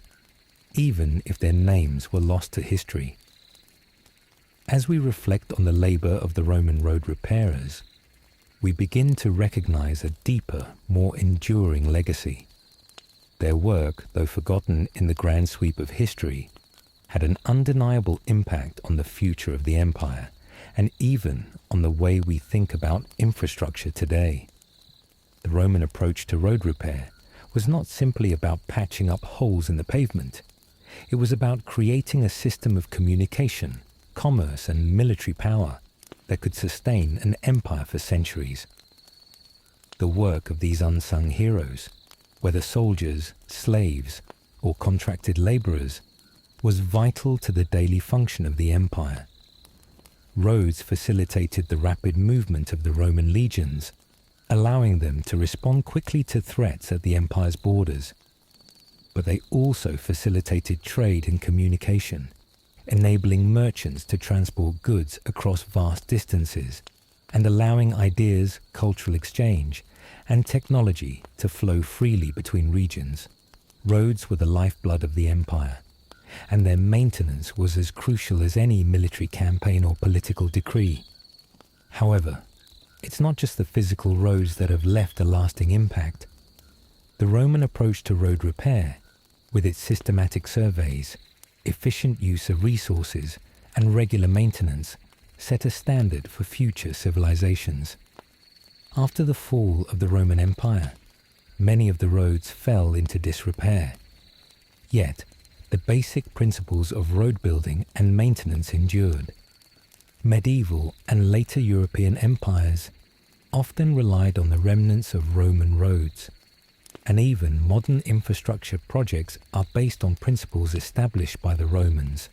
even if their names were lost to history? As we reflect on the labor of the Roman road repairers, we begin to recognize a deeper, more enduring legacy. Their work, though forgotten in the grand sweep of history, had an undeniable impact on the future of the empire, and even on the way we think about infrastructure today. The Roman approach to road repair was not simply about patching up holes in the pavement. It was about creating a system of communication, commerce, and military power that could sustain an empire for centuries. The work of these unsung heroes, whether soldiers, slaves, or contracted laborers, was vital to the daily function of the empire. Roads facilitated the rapid movement of the Roman legions, allowing them to respond quickly to threats at the empire's borders. But they also facilitated trade and communication, enabling merchants to transport goods across vast distances and allowing ideas, cultural exchange, and technology to flow freely between regions. Roads were the lifeblood of the empire, and their maintenance was as crucial as any military campaign or political decree. However, it's not just the physical roads that have left a lasting impact. The Roman approach to road repair, with its systematic surveys, efficient use of resources, and regular maintenance, set a standard for future civilizations. After the fall of the Roman Empire, many of the roads fell into disrepair. Yet, the basic principles of road building and maintenance endured. Medieval and later European empires often relied on the remnants of Roman roads, and even modern infrastructure projects are based on principles established by the Romans.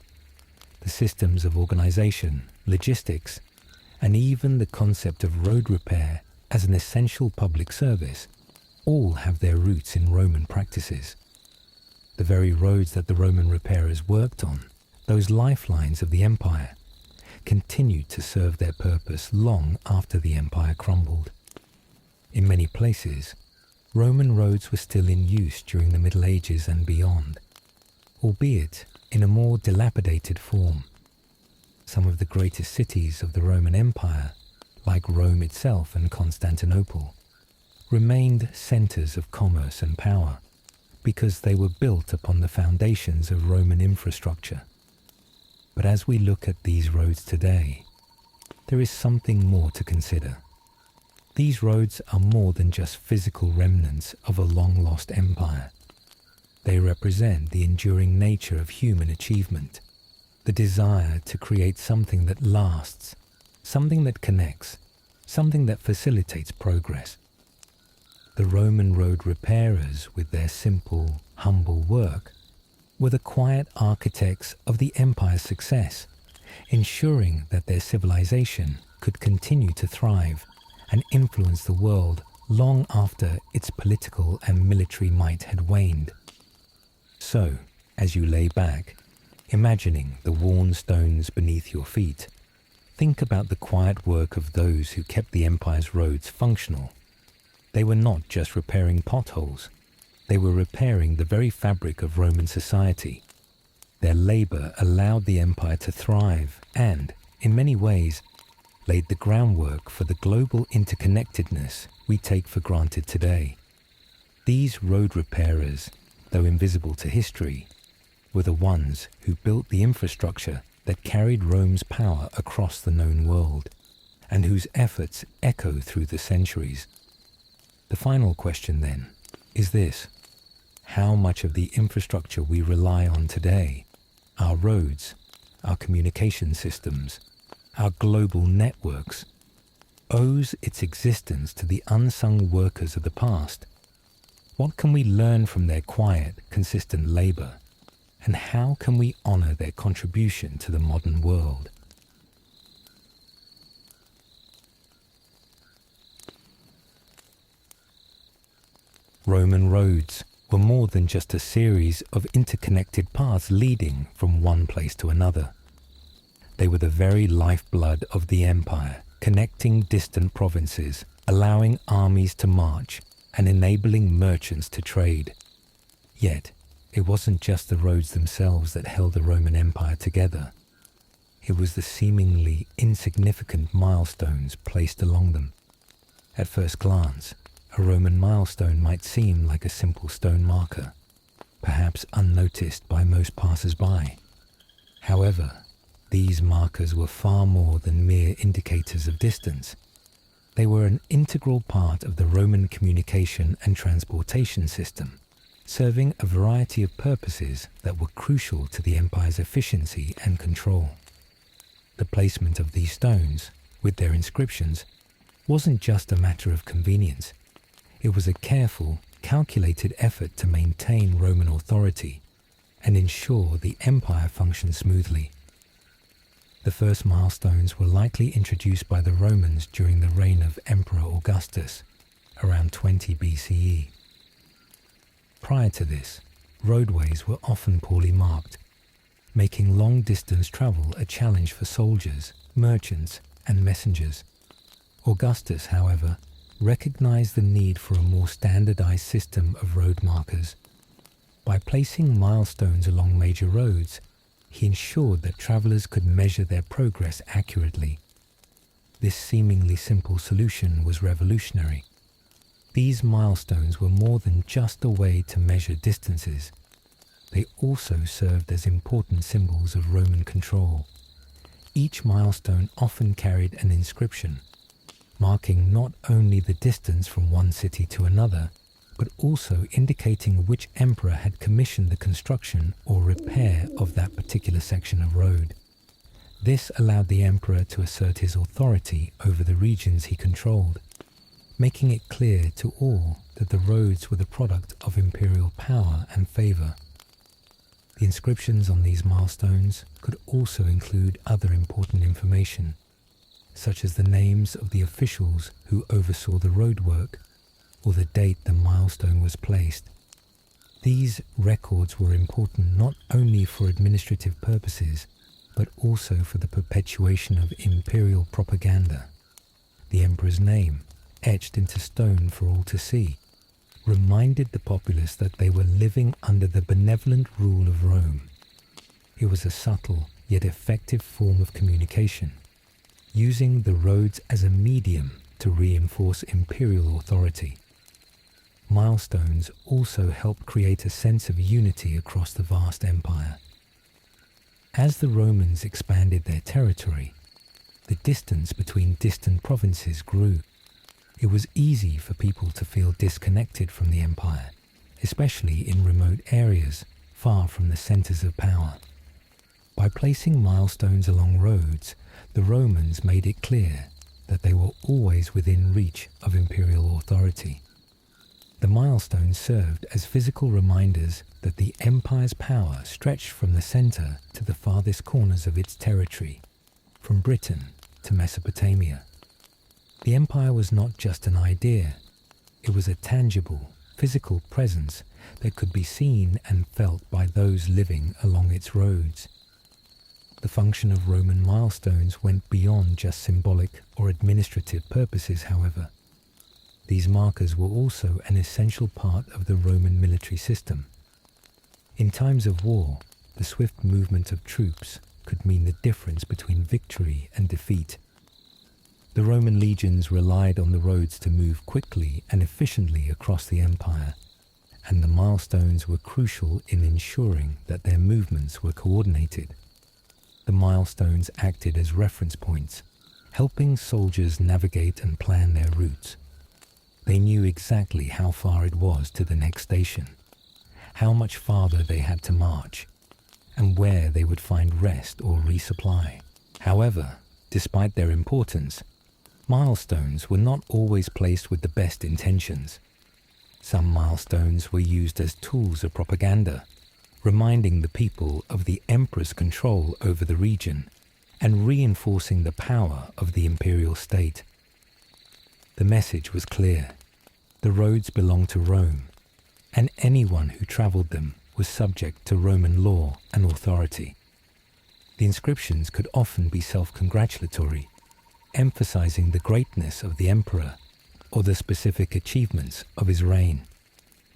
The systems of organization, logistics, and even the concept of road repair as an essential public service all have their roots in Roman practices. The very roads that the Roman repairers worked on, those lifelines of the empire, continued to serve their purpose long after the empire crumbled. In many places, Roman roads were still in use during the Middle Ages and beyond, albeit in a more dilapidated form. Some of the greatest cities of the Roman Empire, like Rome itself and Constantinople, remained centers of commerce and power because they were built upon the foundations of Roman infrastructure. But as we look at these roads today, there is something more to consider. These roads are more than just physical remnants of a long-lost empire. They represent the enduring nature of human achievement, the desire to create something that lasts, something that connects, something that facilitates progress. The Roman road repairers, with their simple, humble work, were the quiet architects of the empire's success, ensuring that their civilization could continue to thrive and influence the world long after its political and military might had waned. So, as you lay back, imagining the worn stones beneath your feet, think about the quiet work of those who kept the empire's roads functional. They were not just repairing potholes, they were repairing the very fabric of Roman society. Their labor allowed the empire to thrive and, in many ways, laid the groundwork for the global interconnectedness we take for granted today. These road repairers, though invisible to history, were the ones who built the infrastructure that carried Rome's power across the known world, and whose efforts echo through the centuries. The final question, then, is this: how much of the infrastructure we rely on today, our roads, our communication systems, our global networks, owes its existence to the unsung workers of the past? What can we learn from their quiet, consistent labor? And how can we honor their contribution to the modern world? Roman roads were more than just a series of interconnected paths leading from one place to another. They were the very lifeblood of the empire, connecting distant provinces, allowing armies to march, and enabling merchants to trade. Yet, it wasn't just the roads themselves that held the Roman Empire together. It was the seemingly insignificant milestones placed along them. At first glance, a Roman milestone might seem like a simple stone marker, perhaps unnoticed by most passers-by. However, these markers were far more than mere indicators of distance. They were an integral part of the Roman communication and transportation system, serving a variety of purposes that were crucial to the empire's efficiency and control. The placement of these stones, with their inscriptions, wasn't just a matter of convenience. It was a careful, calculated effort to maintain Roman authority and ensure the empire functioned smoothly. The first milestones were likely introduced by the Romans during the reign of Emperor Augustus, around 20 BCE. Prior to this, roadways were often poorly marked, making long-distance travel a challenge for soldiers, merchants, and messengers. Augustus, however, recognized the need for a more standardized system of road markers. By placing milestones along major roads, he ensured that travelers could measure their progress accurately. This seemingly simple solution was revolutionary. These milestones were more than just a way to measure distances. They also served as important symbols of Roman control. Each milestone often carried an inscription, marking not only the distance from one city to another, but also indicating which emperor had commissioned the construction or repair of that particular section of road. This allowed the emperor to assert his authority over the regions he controlled, making it clear to all that the roads were the product of imperial power and favor. The inscriptions on these milestones could also include other important information, such as the names of the officials who oversaw the roadwork or the date the milestone was placed. These records were important not only for administrative purposes, but also for the perpetuation of imperial propaganda. The emperor's name, etched into stone for all to see, reminded the populace that they were living under the benevolent rule of Rome. It was a subtle yet effective form of communication, using the roads as a medium to reinforce imperial authority. Milestones also helped create a sense of unity across the vast empire. As the Romans expanded their territory, the distance between distant provinces grew. It was easy for people to feel disconnected from the empire, especially in remote areas far from the centers of power. By placing milestones along roads, the Romans made it clear that they were always within reach of imperial authority. The milestones served as physical reminders that the empire's power stretched from the center to the farthest corners of its territory, from Britain to Mesopotamia. The empire was not just an idea, it was a tangible, physical presence that could be seen and felt by those living along its roads. The function of Roman milestones went beyond just symbolic or administrative purposes, however. These markers were also an essential part of the Roman military system. In times of war, the swift movement of troops could mean the difference between victory and defeat. The Roman legions relied on the roads to move quickly and efficiently across the empire, and the milestones were crucial in ensuring that their movements were coordinated. The milestones acted as reference points, helping soldiers navigate and plan their routes. They knew exactly how far it was to the next station, how much farther they had to march, and where they would find rest or resupply. However, despite their importance, milestones were not always placed with the best intentions. Some milestones were used as tools of propaganda, reminding the people of the emperor's control over the region and reinforcing the power of the imperial state. The message was clear. The roads belonged to Rome, and anyone who traveled them was subject to Roman law and authority. The inscriptions could often be self-congratulatory, emphasizing the greatness of the emperor or the specific achievements of his reign.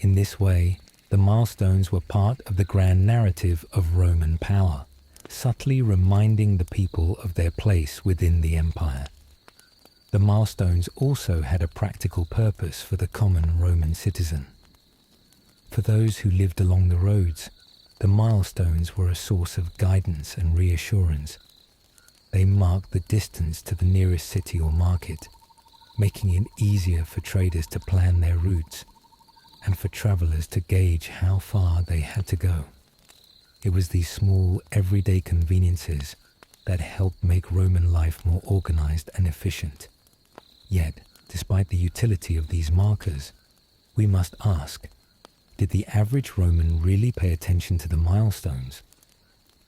In this way, the milestones were part of the grand narrative of Roman power, subtly reminding the people of their place within the empire. The milestones also had a practical purpose for the common Roman citizen. For those who lived along the roads, the milestones were a source of guidance and reassurance. They marked the distance to the nearest city or market, making it easier for traders to plan their routes and for travelers to gauge how far they had to go. It was these small, everyday conveniences that helped make Roman life more organized and efficient. Yet, despite the utility of these markers, we must ask, did the average Roman really pay attention to the milestones?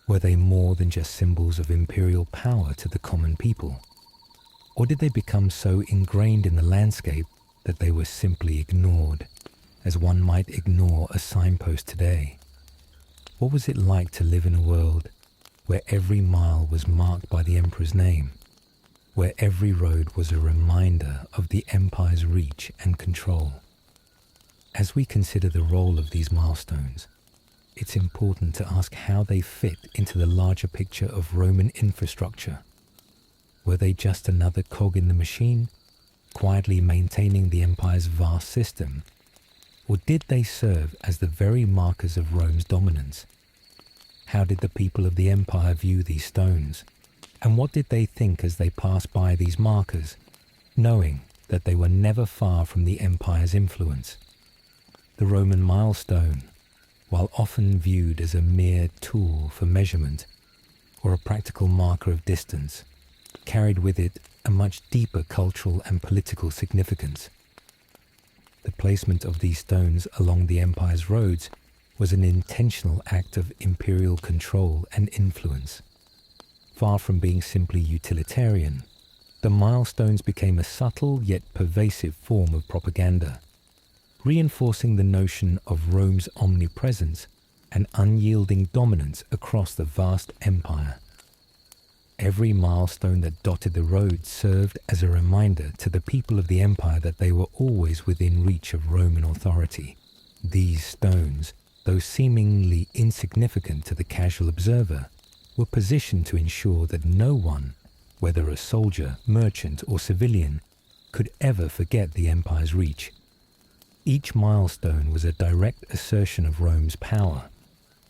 Were they more than just symbols of imperial power to the common people? Or did they become so ingrained in the landscape that they were simply ignored, as one might ignore a signpost today? What was it like to live in a world where every mile was marked by the emperor's name, where every road was a reminder of the empire's reach and control? As we consider the role of these milestones, it's important to ask how they fit into the larger picture of Roman infrastructure. Were they just another cog in the machine, quietly maintaining the empire's vast system? Or did they serve as the very markers of Rome's dominance? How did the people of the empire view these stones? And what did they think as they passed by these markers, knowing that they were never far from the empire's influence? The Roman milestone, while often viewed as a mere tool for measurement or a practical marker of distance, carried with it a much deeper cultural and political significance. The placement of these stones along the empire's roads was an intentional act of imperial control and influence. Far from being simply utilitarian, the milestones became a subtle yet pervasive form of propaganda, reinforcing the notion of Rome's omnipresence and unyielding dominance across the vast empire. Every milestone that dotted the road served as a reminder to the people of the empire that they were always within reach of Roman authority. These stones, though seemingly insignificant to the casual observer, were positioned to ensure that no one, whether a soldier, merchant, or civilian, could ever forget the empire's reach. Each milestone was a direct assertion of Rome's power,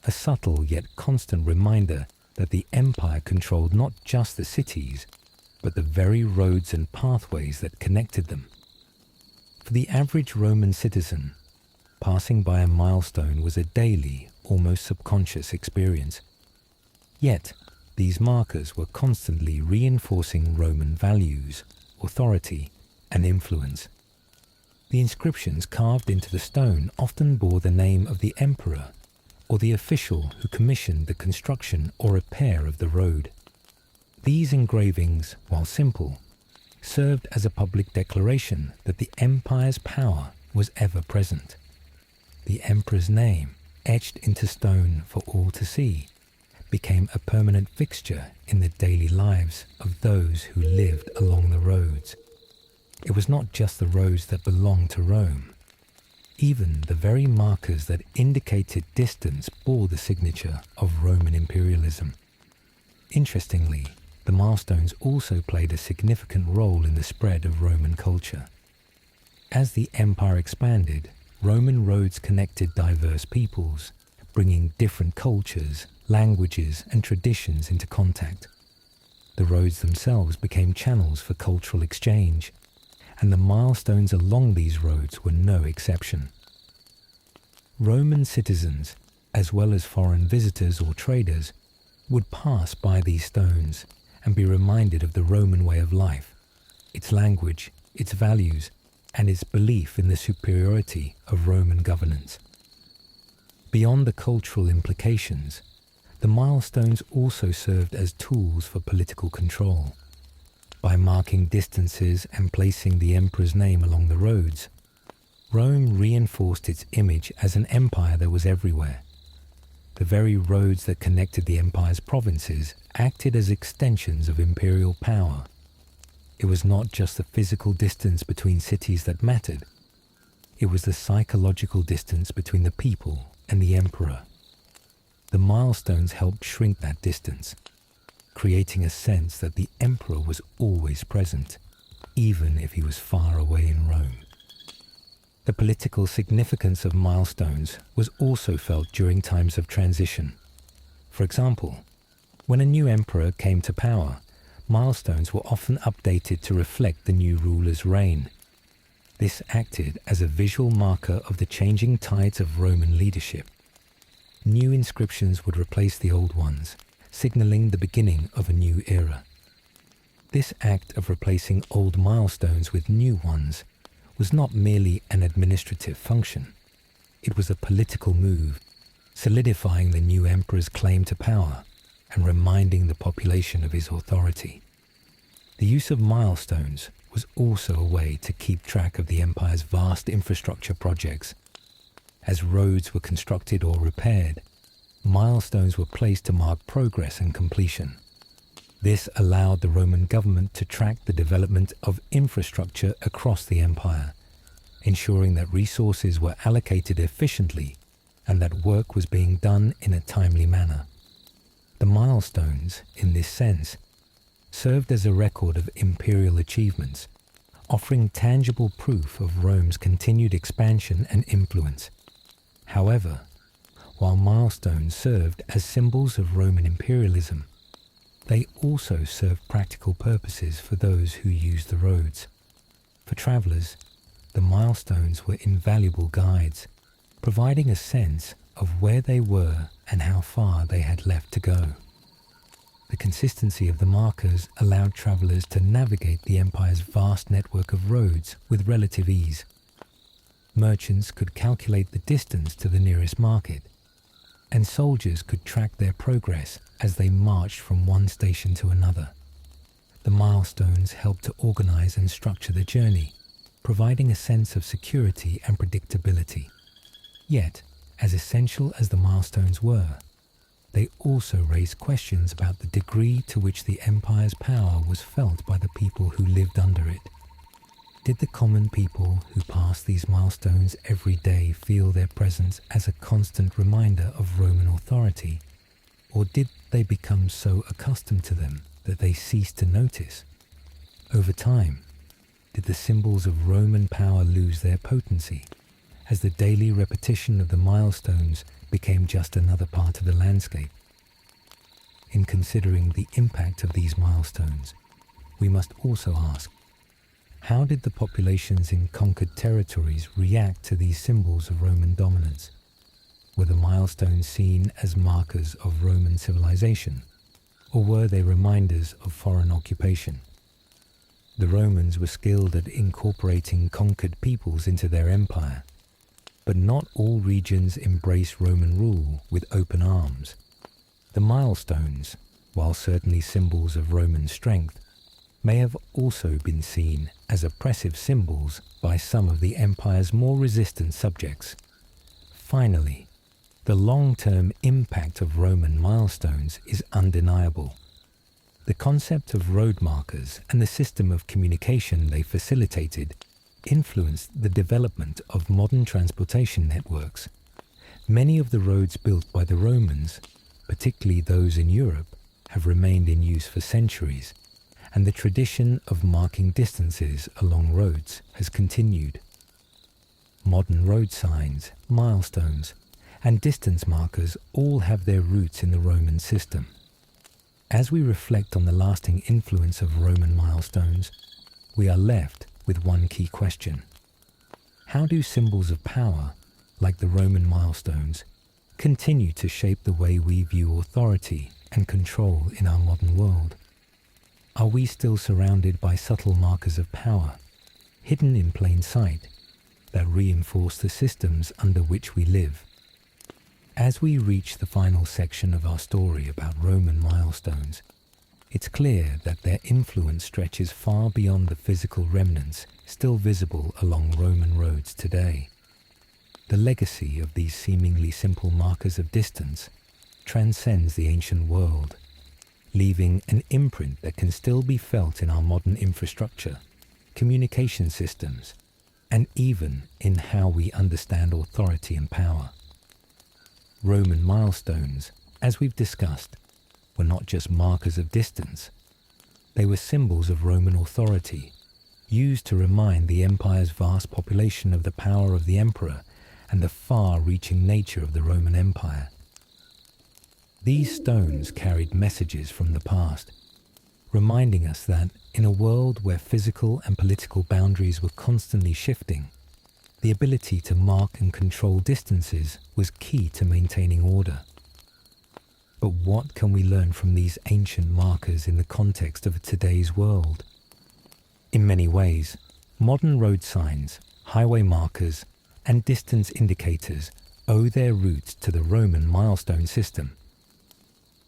a subtle yet constant reminder that the empire controlled not just the cities, but the very roads and pathways that connected them. For the average Roman citizen, passing by a milestone was a daily, almost subconscious experience. Yet, these markers were constantly reinforcing Roman values, authority, and influence. The inscriptions carved into the stone often bore the name of the emperor or the official who commissioned the construction or repair of the road. These engravings, while simple, served as a public declaration that the empire's power was ever present. The emperor's name, etched into stone for all to see, became a permanent fixture in the daily lives of those who lived along the roads. It was not just the roads that belonged to Rome. Even the very markers that indicated distance bore the signature of Roman imperialism. Interestingly, the milestones also played a significant role in the spread of Roman culture. As the empire expanded, Roman roads connected diverse peoples, bringing different cultures, languages, and traditions into contact. The roads themselves became channels for cultural exchange, and the milestones along these roads were no exception. Roman citizens, as well as foreign visitors or traders, would pass by these stones and be reminded of the Roman way of life, its language, its values, and its belief in the superiority of Roman governance. Beyond the cultural implications, the milestones also served as tools for political control. By marking distances and placing the emperor's name along the roads, Rome reinforced its image as an empire that was everywhere. The very roads that connected the empire's provinces acted as extensions of imperial power. It was not just the physical distance between cities that mattered. It was the psychological distance between the people and the emperor. The milestones helped shrink that distance, creating a sense that the emperor was always present, even if he was far away in Rome. The political significance of milestones was also felt during times of transition. For example, when a new emperor came to power, milestones were often updated to reflect the new ruler's reign. This acted as a visual marker of the changing tides of Roman leadership. New inscriptions would replace the old ones, signaling the beginning of a new era. This act of replacing old milestones with new ones was not merely an administrative function. It was a political move, solidifying the new emperor's claim to power and reminding the population of his authority. The use of milestones was also a way to keep track of the empire's vast infrastructure projects. As roads were constructed or repaired, milestones were placed to mark progress and completion. This allowed the Roman government to track the development of infrastructure across the empire, ensuring that resources were allocated efficiently and that work was being done in a timely manner. The milestones, in this sense, served as a record of imperial achievements, offering tangible proof of Rome's continued expansion and influence. However, while milestones served as symbols of Roman imperialism, they also served practical purposes for those who used the roads. For travelers, the milestones were invaluable guides, providing a sense of where they were and how far they had left to go. The consistency of the markers allowed travelers to navigate the empire's vast network of roads with relative ease. Merchants could calculate the distance to the nearest market, and soldiers could track their progress as they marched from one station to another. The milestones helped to organize and structure the journey, providing a sense of security and predictability. Yet, as essential as the milestones were, they also raised questions about the degree to which the empire's power was felt by the people who lived under it. Did the common people who passed these milestones every day feel their presence as a constant reminder of Roman authority, or did they become so accustomed to them that they ceased to notice? Over time, did the symbols of Roman power lose their potency, as the daily repetition of the milestones became just another part of the landscape? In considering the impact of these milestones, we must also ask, how did the populations in conquered territories react to these symbols of Roman dominance? Were the milestones seen as markers of Roman civilization, or were they reminders of foreign occupation? The Romans were skilled at incorporating conquered peoples into their empire, but not all regions embraced Roman rule with open arms. The milestones, while certainly symbols of Roman strength, may have also been seen as oppressive symbols by some of the empire's more resistant subjects. Finally, the long-term impact of Roman milestones is undeniable. The concept of road markers and the system of communication they facilitated influenced the development of modern transportation networks. Many of the roads built by the Romans, particularly those in Europe, have remained in use for centuries, and the tradition of marking distances along roads has continued. Modern road signs, milestones, and distance markers all have their roots in the Roman system. As we reflect on the lasting influence of Roman milestones, we are left with one key question. How do symbols of power, like the Roman milestones, continue to shape the way we view authority and control in our modern world? Are we still surrounded by subtle markers of power, hidden in plain sight, that reinforce the systems under which we live? As we reach the final section of our story about Roman milestones, it's clear that their influence stretches far beyond the physical remnants still visible along Roman roads today. The legacy of these seemingly simple markers of distance transcends the ancient world, leaving an imprint that can still be felt in our modern infrastructure, communication systems, and even in how we understand authority and power. Roman milestones, as we've discussed, were not just markers of distance. They were symbols of Roman authority, used to remind the empire's vast population of the power of the emperor and the far-reaching nature of the Roman Empire. These stones carried messages from the past, reminding us that in a world where physical and political boundaries were constantly shifting, the ability to mark and control distances was key to maintaining order. But what can we learn from these ancient markers in the context of today's world? In many ways, modern road signs, highway markers, and distance indicators owe their roots to the Roman milestone system.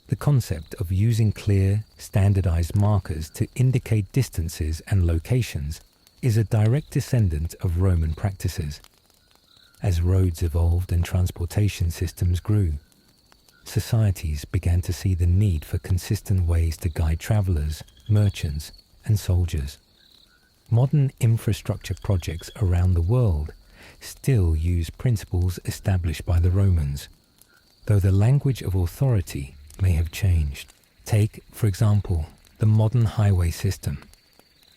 The concept of using clear, standardized markers to indicate distances and locations is a direct descendant of Roman practices. As roads evolved and transportation systems grew, societies began to see the need for consistent ways to guide travelers, merchants, and soldiers. Modern infrastructure projects around the world still use principles established by the Romans, though the language of authority may have changed. Take, for example, the modern highway system.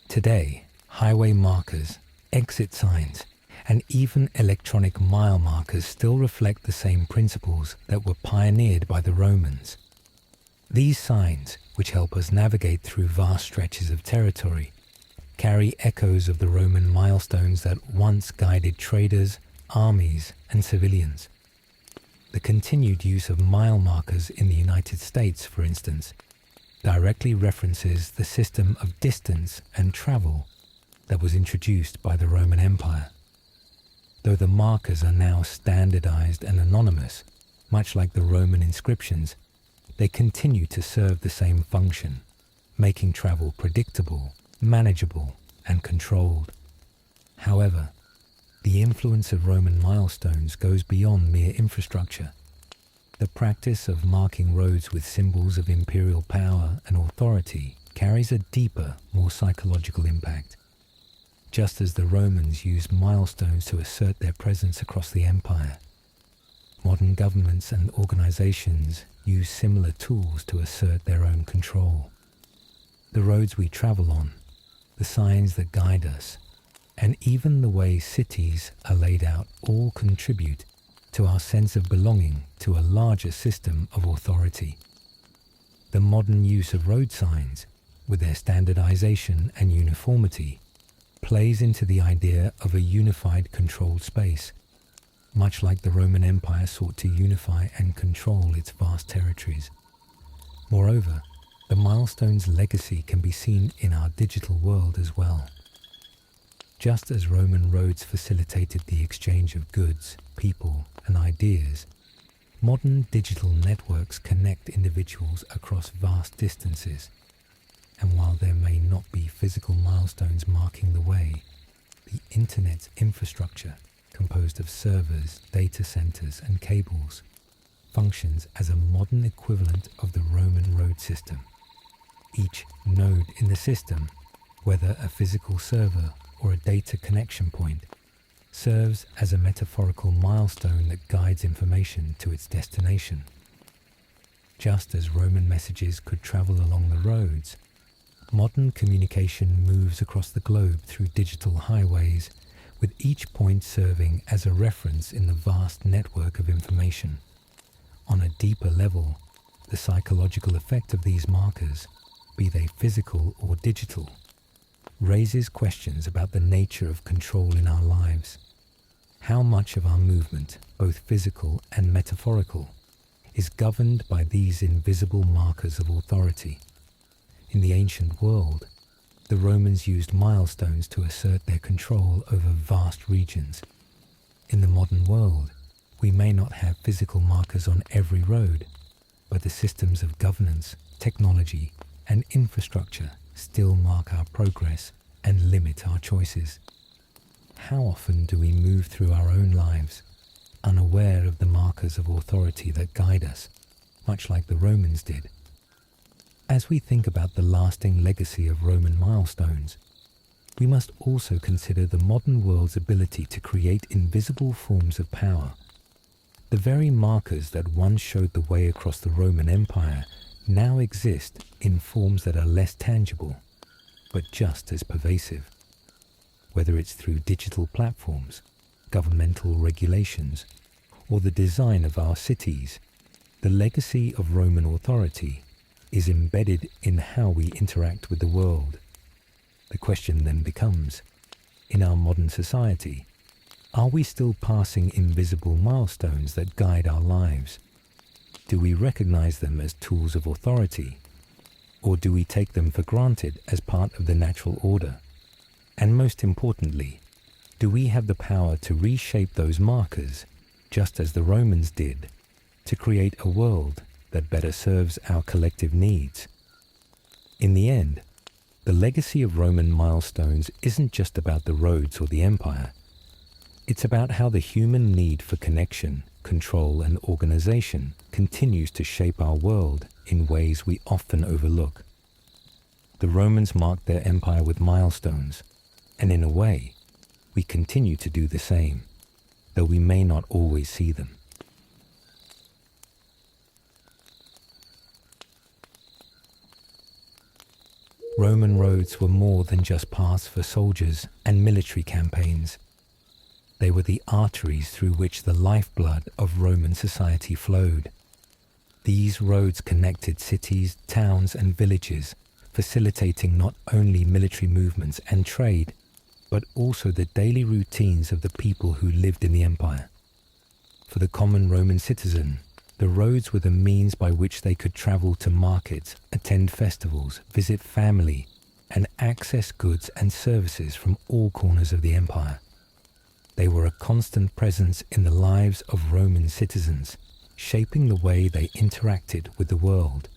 Today, highway markers, exit signs, and even electronic mile markers still reflect the same principles that were pioneered by the Romans. These signs, which help us navigate through vast stretches of territory, carry echoes of the Roman milestones that once guided traders, armies, and civilians. The continued use of mile markers in the United States, for instance, directly references the system of distance and travel that was introduced by the Roman Empire. Though the markers are now standardized and anonymous, much like the Roman inscriptions, they continue to serve the same function, making travel predictable, manageable, and controlled. However, the influence of Roman milestones goes beyond mere infrastructure. The practice of marking roads with symbols of imperial power and authority carries a deeper, more psychological impact. Just as the Romans used milestones to assert their presence across the empire, modern governments and organizations use similar tools to assert their own control. The roads we travel on, the signs that guide us, and even the way cities are laid out all contribute to our sense of belonging to a larger system of authority. The modern use of road signs, with their standardization and uniformity, plays into the idea of a unified controlled space, much like the Roman Empire sought to unify and control its vast territories. Moreover, the milestone's legacy can be seen in our digital world as well. Just as Roman roads facilitated the exchange of goods, people, and ideas, modern digital networks connect individuals across vast distances. And while there may not be physical milestones marking the way, the Internet's infrastructure, composed of servers, data centers, and cables, functions as a modern equivalent of the Roman road system. Each node in the system, whether a physical server or a data connection point, serves as a metaphorical milestone that guides information to its destination. Just as Roman messages could travel along the roads, modern communication moves across the globe through digital highways, with each point serving as a reference in the vast network of information. On a deeper level, the psychological effect of these markers, be they physical or digital, raises questions about the nature of control in our lives. How much of our movement, both physical and metaphorical, is governed by these invisible markers of authority? In the ancient world, the Romans used milestones to assert their control over vast regions. In the modern world, we may not have physical markers on every road, but the systems of governance, technology, and infrastructure still mark our progress and limit our choices. How often do we move through our own lives, unaware of the markers of authority that guide us, much like the Romans did? As we think about the lasting legacy of Roman milestones, we must also consider the modern world's ability to create invisible forms of power. The very markers that once showed the way across the Roman Empire now exist in forms that are less tangible, but just as pervasive. whether it's through digital platforms, governmental regulations, or the design of our cities. The legacy of Roman authority is embedded in how we interact with the world. The question then becomes, in our modern society, are we still passing invisible milestones that guide our lives? Do we recognize them as tools of authority, or do we take them for granted as part of the natural order? And most importantly, do we have the power to reshape those markers, just as the Romans did, to create a world that better serves our collective needs? In the end, the legacy of Roman milestones isn't just about the roads or the empire. It's about how the human need for connection, control, and organization continues to shape our world in ways we often overlook. The Romans marked their empire with milestones, and in a way, we continue to do the same, though we may not always see them. Roman roads were more than just paths for soldiers and military campaigns. They were the arteries through which the lifeblood of Roman society flowed. These roads connected cities, towns, and villages, facilitating not only military movements and trade, but also the daily routines of the people who lived in the empire. For the common Roman citizen, the roads were the means by which they could travel to markets, attend festivals, visit family, and access goods and services from all corners of the empire. They were a constant presence in the lives of Roman citizens, shaping the way they interacted with the world.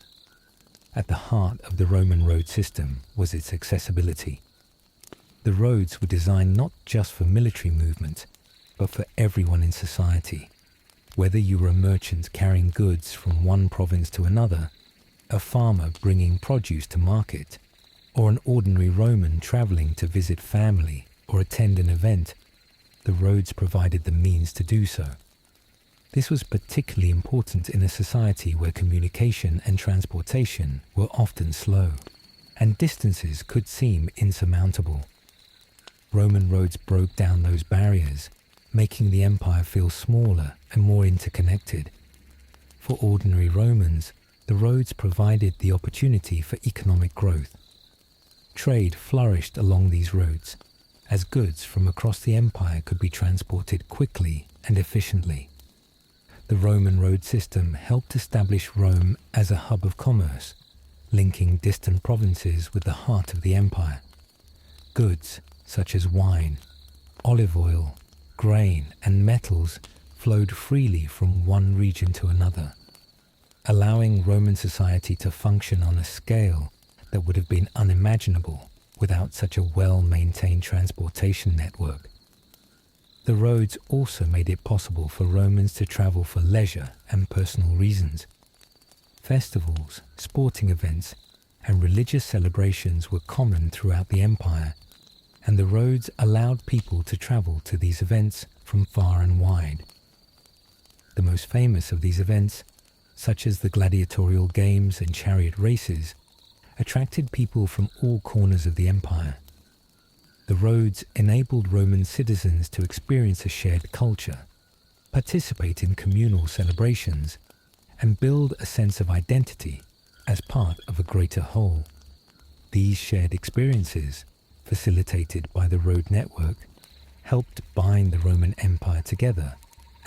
At the heart of the Roman road system was its accessibility. The roads were designed not just for military movement, but for everyone in society. Whether you were a merchant carrying goods from one province to another, a farmer bringing produce to market, or an ordinary Roman traveling to visit family or attend an event, the roads provided the means to do so. This was particularly important in a society where communication and transportation were often slow, and distances could seem insurmountable. Roman roads broke down those barriers, making the empire feel smaller and more interconnected. For ordinary Romans, the roads provided the opportunity for economic growth. Trade flourished along these roads, as goods from across the empire could be transported quickly and efficiently. The Roman road system helped establish Rome as a hub of commerce, linking distant provinces with the heart of the empire. Goods such as wine, olive oil, grain, and metals flowed freely from one region to another, allowing Roman society to function on a scale that would have been unimaginable without such a well-maintained transportation network. The roads also made it possible for Romans to travel for leisure and personal reasons. Festivals, sporting events, and religious celebrations were common throughout the empire, and the roads allowed people to travel to these events from far and wide. The most famous of these events, such as the gladiatorial games and chariot races, attracted people from all corners of the empire. The roads enabled Roman citizens to experience a shared culture, participate in communal celebrations, and build a sense of identity as part of a greater whole. These shared experiences, facilitated by the road network, helped bind the Roman Empire together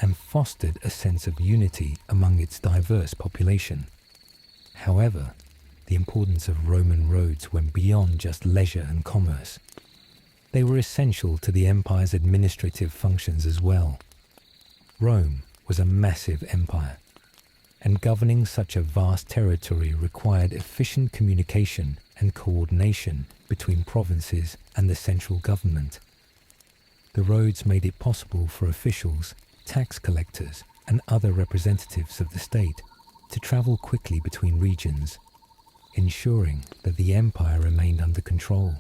and fostered a sense of unity among its diverse population. However, the importance of Roman roads went beyond just leisure and commerce. They were essential to the empire's administrative functions as well. Rome was a massive empire, and governing such a vast territory required efficient communication and coordination between provinces and the central government. The roads made it possible for officials, tax collectors, and other representatives of the state to travel quickly between regions, ensuring that the empire remained under control.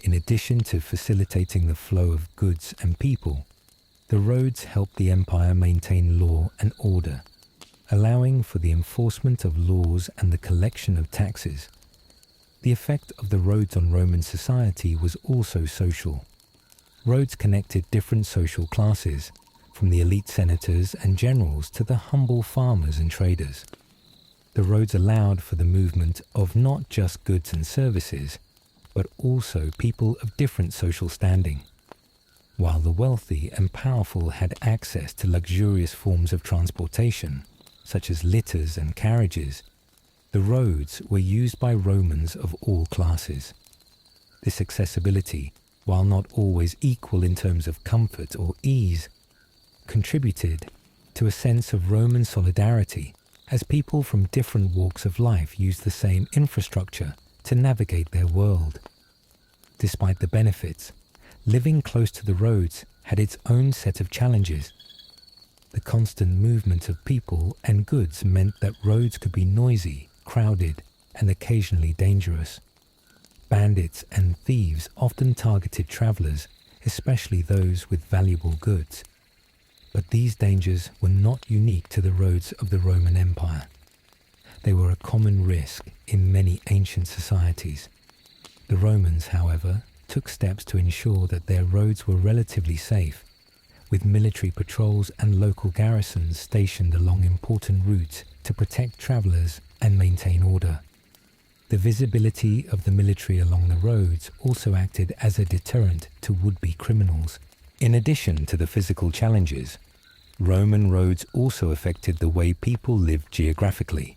In addition to facilitating the flow of goods and people, the roads helped the empire maintain law and order, allowing for the enforcement of laws and the collection of taxes. The effect of the roads on Roman society was also social. Roads connected different social classes, from the elite senators and generals to the humble farmers and traders. The roads allowed for the movement of not just goods and services, but also people of different social standing. While the wealthy and powerful had access to luxurious forms of transportation, such as litters and carriages, the roads were used by Romans of all classes. This accessibility, while not always equal in terms of comfort or ease, contributed to a sense of Roman solidarity as people from different walks of life used the same infrastructure to navigate their world. Despite the benefits, living close to the roads had its own set of challenges. The constant movement of people and goods meant that roads could be noisy, crowded, and occasionally dangerous. Bandits and thieves often targeted travelers, especially those with valuable goods. But these dangers were not unique to the roads of the Roman Empire. They were a common risk in many ancient societies. The Romans, however, took steps to ensure that their roads were relatively safe, with military patrols and local garrisons stationed along important routes to protect travelers and maintain order. The visibility of the military along the roads also acted as a deterrent to would-be criminals. In addition to the physical challenges, Roman roads also affected the way people lived geographically.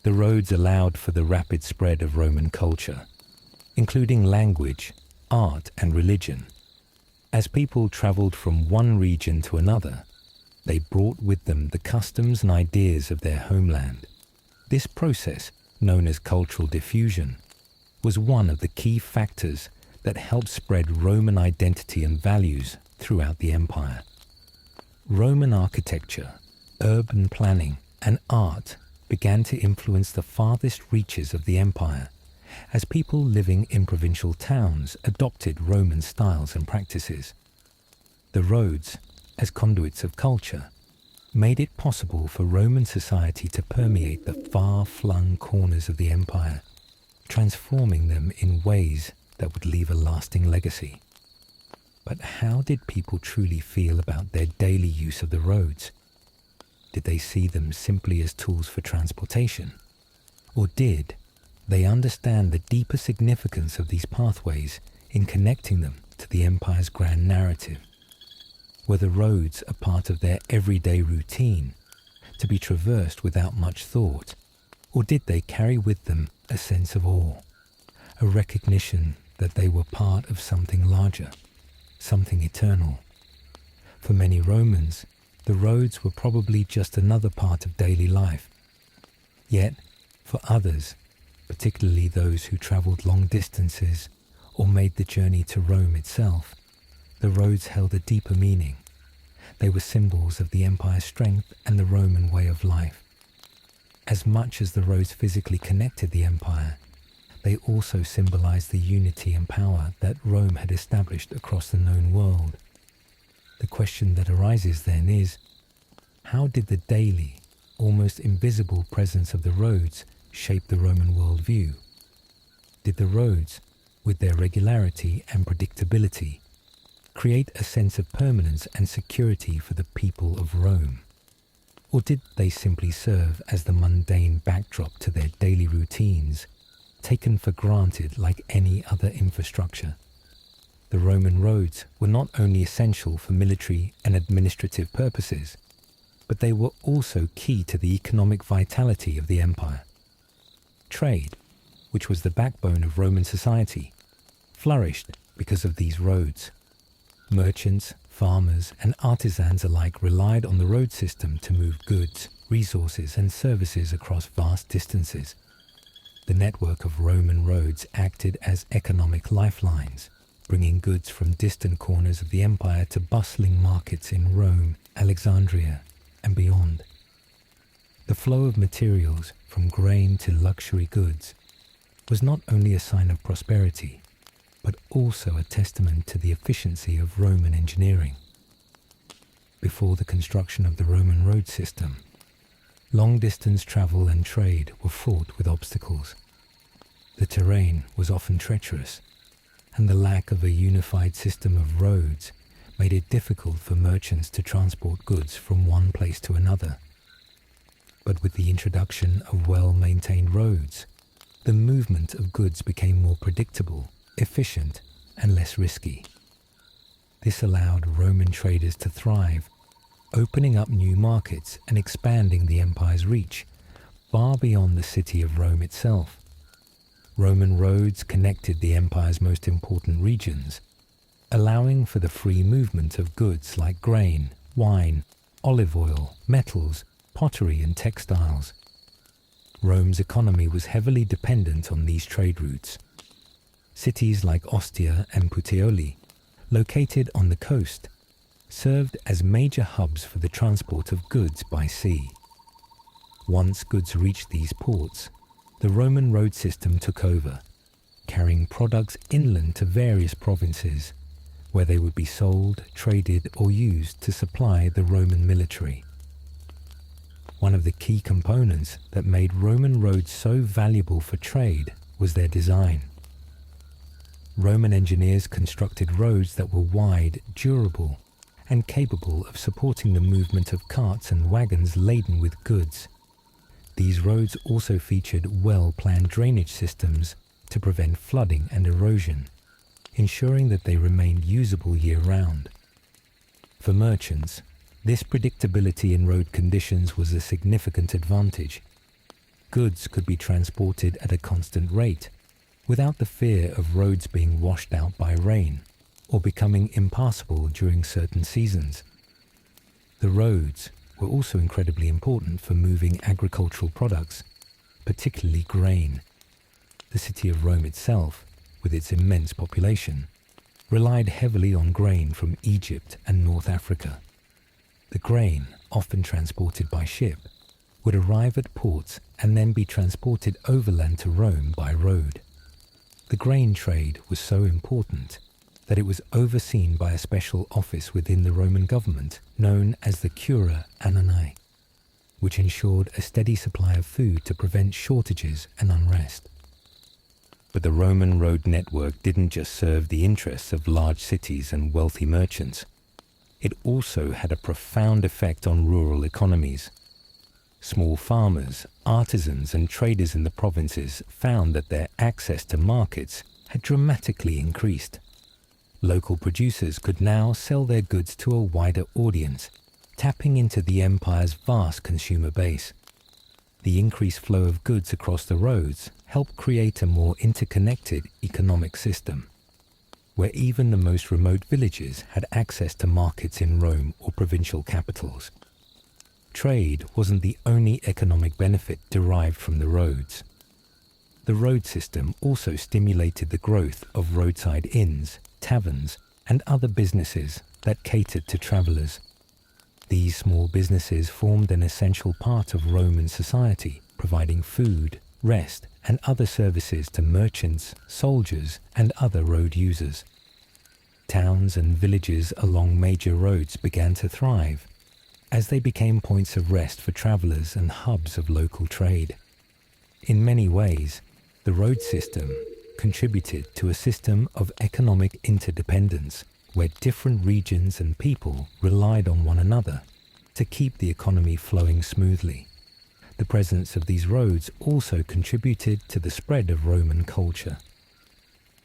The roads allowed for the rapid spread of Roman culture, including language, art, and religion. As people traveled from one region to another, they brought with them the customs and ideas of their homeland. This process, known as cultural diffusion, was one of the key factors that helped spread Roman identity and values throughout the empire. Roman architecture, urban planning, and art began to influence the farthest reaches of the empire, as people living in provincial towns adopted Roman styles and practices. The roads, as conduits of culture, made it possible for Roman society to permeate the far-flung corners of the empire, transforming them in ways that would leave a lasting legacy. But how did people truly feel about their daily use of the roads? Did they see them simply as tools for transportation? Or did they understand the deeper significance of these pathways in connecting them to the empire's grand narrative? Were the roads a part of their everyday routine, to be traversed without much thought, or did they carry with them a sense of awe, a recognition that they were part of something larger, something eternal? For many Romans, the roads were probably just another part of daily life. Yet, for others, particularly those who traveled long distances or made the journey to Rome itself, the roads held a deeper meaning. They were symbols of the empire's strength and the Roman way of life. As much as the roads physically connected the empire, they also symbolized the unity and power that Rome had established across the known world. The question that arises then is, how did the daily, almost invisible presence of the roads shape the Roman worldview? Did the roads, with their regularity and predictability, create a sense of permanence and security for the people of Rome? Or did they simply serve as the mundane backdrop to their daily routines, taken for granted like any other infrastructure? The Roman roads were not only essential for military and administrative purposes, but they were also key to the economic vitality of the empire. Trade, which was the backbone of Roman society, flourished because of these roads. Merchants, farmers, and artisans alike relied on the road system to move goods, resources, and services across vast distances. The network of Roman roads acted as economic lifelines, bringing goods from distant corners of the empire to bustling markets in Rome, Alexandria, and beyond. The flow of materials, from grain to luxury goods, was not only a sign of prosperity, but also a testament to the efficiency of Roman engineering. Before the construction of the Roman road system, long-distance travel and trade were fraught with obstacles. The terrain was often treacherous, and the lack of a unified system of roads made it difficult for merchants to transport goods from one place to another. But with the introduction of well-maintained roads, the movement of goods became more predictable, efficient, and less risky. This allowed Roman traders to thrive, opening up new markets and expanding the empire's reach far beyond the city of Rome itself. Roman roads connected the empire's most important regions, allowing for the free movement of goods like grain, wine, olive oil, metals, pottery, and textiles. Rome's economy was heavily dependent on these trade routes. Cities like Ostia and Puteoli, located on the coast, served as major hubs for the transport of goods by sea. Once goods reached these ports, the Roman road system took over, carrying products inland to various provinces, where they would be sold, traded, or used to supply the Roman military. One of the key components that made Roman roads so valuable for trade was their design. Roman engineers constructed roads that were wide, durable, and capable of supporting the movement of carts and wagons laden with goods. These roads also featured well-planned drainage systems to prevent flooding and erosion, ensuring that they remained usable year-round. For merchants, this predictability in road conditions was a significant advantage. Goods could be transported at a constant rate, without the fear of roads being washed out by rain or becoming impassable during certain seasons. The roads were also incredibly important for moving agricultural products, particularly grain. The city of Rome itself, with its immense population, relied heavily on grain from Egypt and North Africa. The grain, often transported by ship, would arrive at ports and then be transported overland to Rome by road. The grain trade was so important that it was overseen by a special office within the Roman government known as the Cura Annonae, which ensured a steady supply of food to prevent shortages and unrest. But the Roman road network didn't just serve the interests of large cities and wealthy merchants. It also had a profound effect on rural economies. Small farmers, artisans, and traders in the provinces found that their access to markets had dramatically increased. Local producers could now sell their goods to a wider audience, tapping into the empire's vast consumer base. The increased flow of goods across the roads helped create a more interconnected economic system, where even the most remote villages had access to markets in Rome or provincial capitals. Trade wasn't the only economic benefit derived from the roads. The road system also stimulated the growth of roadside inns, taverns, and other businesses that catered to travelers. These small businesses formed an essential part of Roman society, providing food, rest, and other services to merchants, soldiers, and other road users. Towns and villages along major roads began to thrive, as they became points of rest for travelers and hubs of local trade. In many ways, the road system contributed to a system of economic interdependence where different regions and people relied on one another to keep the economy flowing smoothly. The presence of these roads also contributed to the spread of Roman culture.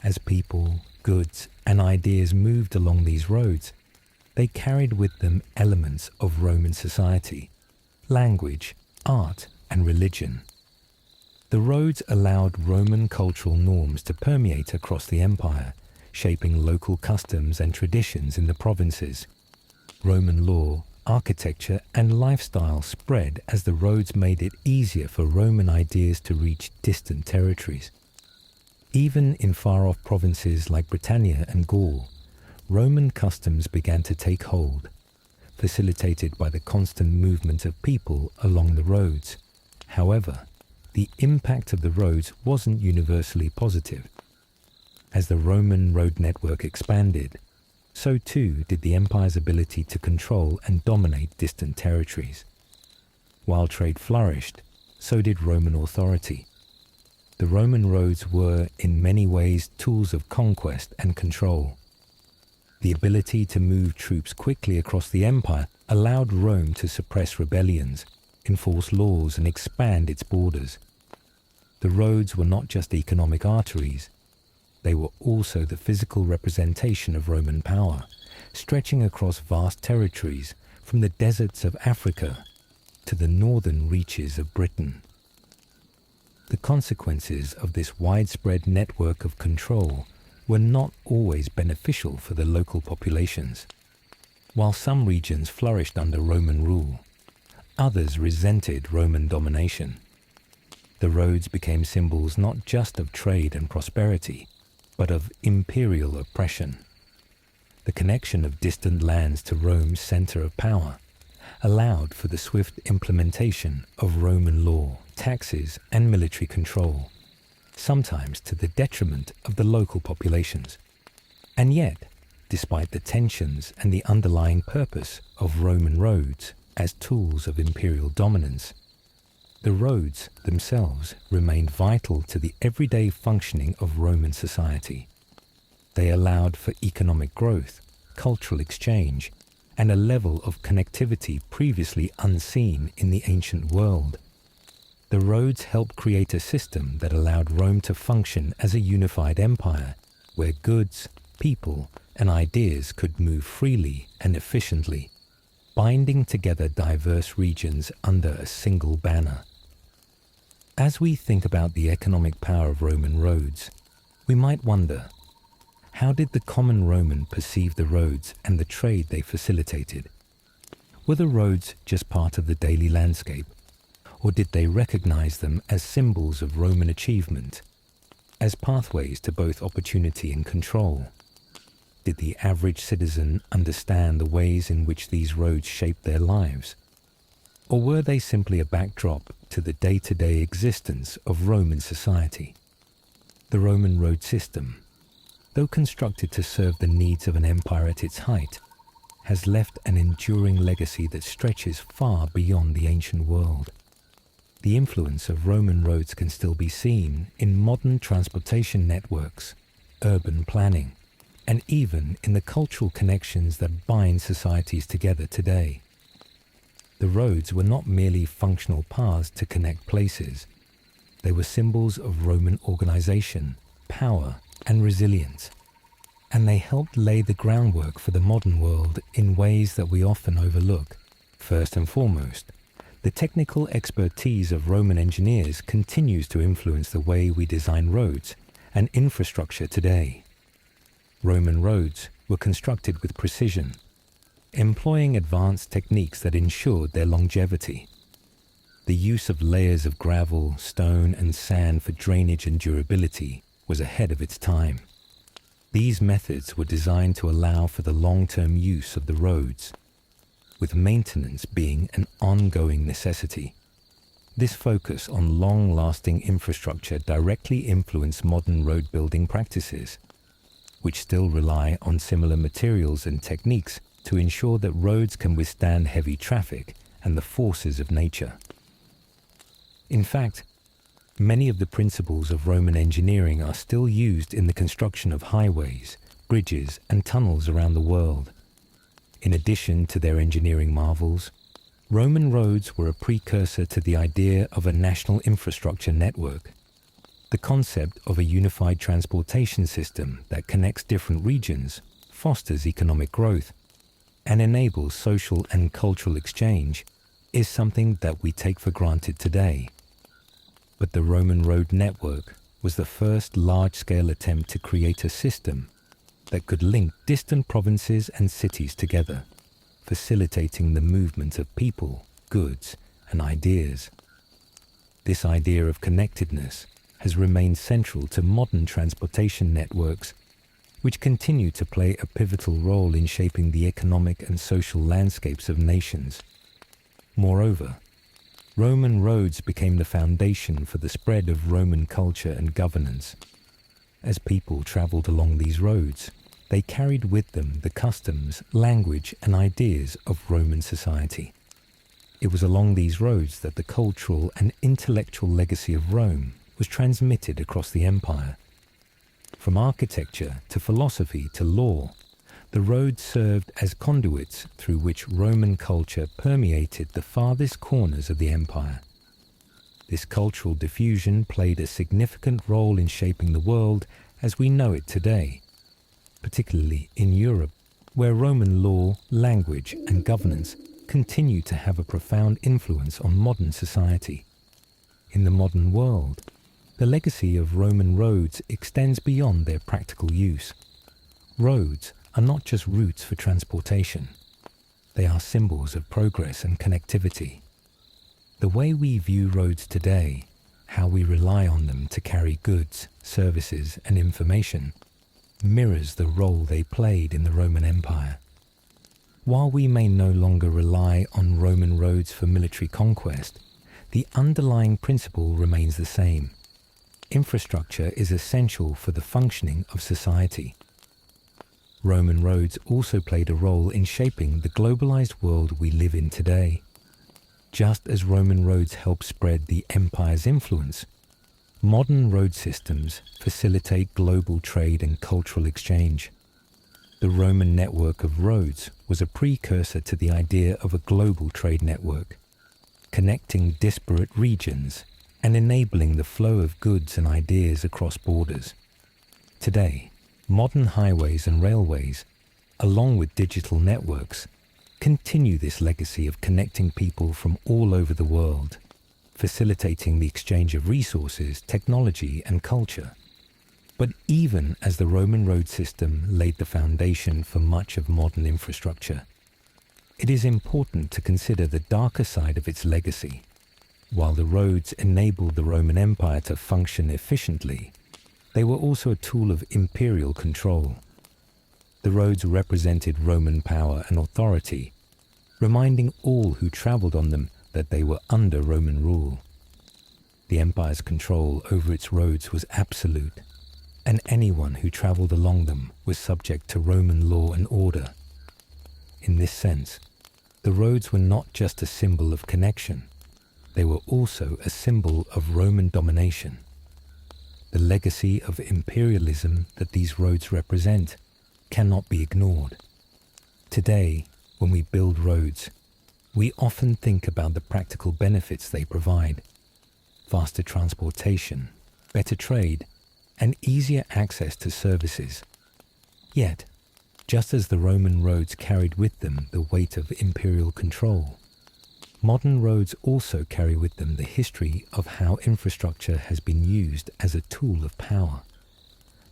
As people, goods, and ideas moved along these roads, they carried with them elements of Roman society, language, art, and religion. The roads allowed Roman cultural norms to permeate across the empire, shaping local customs and traditions in the provinces. Roman law, architecture, and lifestyle spread as the roads made it easier for Roman ideas to reach distant territories. Even in far-off provinces like Britannia and Gaul, Roman customs began to take hold, facilitated by the constant movement of people along the roads. However, the impact of the roads wasn't universally positive. As the Roman road network expanded, so too did the empire's ability to control and dominate distant territories. While trade flourished, so did Roman authority. The Roman roads were, in many ways, tools of conquest and control. The ability to move troops quickly across the empire allowed Rome to suppress rebellions, enforce laws, and expand its borders. The roads were not just economic arteries, they were also the physical representation of Roman power, stretching across vast territories from the deserts of Africa to the northern reaches of Britain. The consequences of this widespread network of control were not always beneficial for the local populations. While some regions flourished under Roman rule, others resented Roman domination. The roads became symbols not just of trade and prosperity, but of imperial oppression. The connection of distant lands to Rome's center of power allowed for the swift implementation of Roman law, taxes, and military control, sometimes to the detriment of the local populations. And yet, despite the tensions and the underlying purpose of Roman roads as tools of imperial dominance, the roads themselves remained vital to the everyday functioning of Roman society. They allowed for economic growth, cultural exchange, and a level of connectivity previously unseen in the ancient world. The roads helped create a system that allowed Rome to function as a unified empire, where goods, people, and ideas could move freely and efficiently, binding together diverse regions under a single banner. As we think about the economic power of Roman roads, we might wonder, how did the common Roman perceive the roads and the trade they facilitated? Were the roads just part of the daily landscape, or did they recognize them as symbols of Roman achievement, as pathways to both opportunity and control? Did the average citizen understand the ways in which these roads shaped their lives? Or were they simply a backdrop to the day-to-day existence of Roman society? The Roman road system, though constructed to serve the needs of an empire at its height, has left an enduring legacy that stretches far beyond the ancient world. The influence of Roman roads can still be seen in modern transportation networks, urban planning, and even in the cultural connections that bind societies together today. The roads were not merely functional paths to connect places. They were symbols of Roman organization, power, and resilience, and they helped lay the groundwork for the modern world in ways that we often overlook. First and foremost, the technical expertise of Roman engineers continues to influence the way we design roads and infrastructure today. Roman roads were constructed with precision, employing advanced techniques that ensured their longevity. The use of layers of gravel, stone, and sand for drainage and durability was ahead of its time. These methods were designed to allow for the long-term use of the roads, with maintenance being an ongoing necessity. This focus on long-lasting infrastructure directly influenced modern road-building practices, which still rely on similar materials and techniques to ensure that roads can withstand heavy traffic and the forces of nature. In fact, many of the principles of Roman engineering are still used in the construction of highways, bridges, and tunnels around the world. In addition to their engineering marvels, Roman roads were a precursor to the idea of a national infrastructure network. The concept of a unified transportation system that connects different regions, fosters economic growth, and enables social and cultural exchange is something that we take for granted today. But the Roman road network was the first large-scale attempt to create a system that could link distant provinces and cities together, facilitating the movement of people, goods, and ideas. This idea of connectedness has remained central to modern transportation networks, which continue to play a pivotal role in shaping the economic and social landscapes of nations. Moreover, Roman roads became the foundation for the spread of Roman culture and governance. As people traveled along these roads, they carried with them the customs, language, and ideas of Roman society. It was along these roads that the cultural and intellectual legacy of Rome was transmitted across the empire. From architecture to philosophy to law, the roads served as conduits through which Roman culture permeated the farthest corners of the empire. This cultural diffusion played a significant role in shaping the world as we know it today, particularly in Europe, where Roman law, language, and governance continue to have a profound influence on modern society. In the modern world, the legacy of Roman roads extends beyond their practical use. Roads are not just routes for transportation. They are symbols of progress and connectivity. The way we view roads today, how we rely on them to carry goods, services, and information, mirrors the role they played in the Roman Empire. While we may no longer rely on Roman roads for military conquest, the underlying principle remains the same. Infrastructure is essential for the functioning of society. Roman roads also played a role in shaping the globalized world we live in today. Just as Roman roads helped spread the empire's influence, modern road systems facilitate global trade and cultural exchange. The Roman network of roads was a precursor to the idea of a global trade network, connecting disparate regions and enabling the flow of goods and ideas across borders. Today, modern highways and railways, along with digital networks, continue this legacy of connecting people from all over the world, facilitating the exchange of resources, technology, and culture. But even as the Roman road system laid the foundation for much of modern infrastructure, it is important to consider the darker side of its legacy. While the roads enabled the Roman Empire to function efficiently, they were also a tool of imperial control. The roads represented Roman power and authority, reminding all who traveled on them that they were under Roman rule. The empire's control over its roads was absolute, and anyone who traveled along them was subject to Roman law and order. In this sense, the roads were not just a symbol of connection, they were also a symbol of Roman domination. The legacy of imperialism that these roads represent cannot be ignored. Today, when we build roads, we often think about the practical benefits they provide: faster transportation, better trade, and easier access to services. Yet, just as the Roman roads carried with them the weight of imperial control, modern roads also carry with them the history of how infrastructure has been used as a tool of power.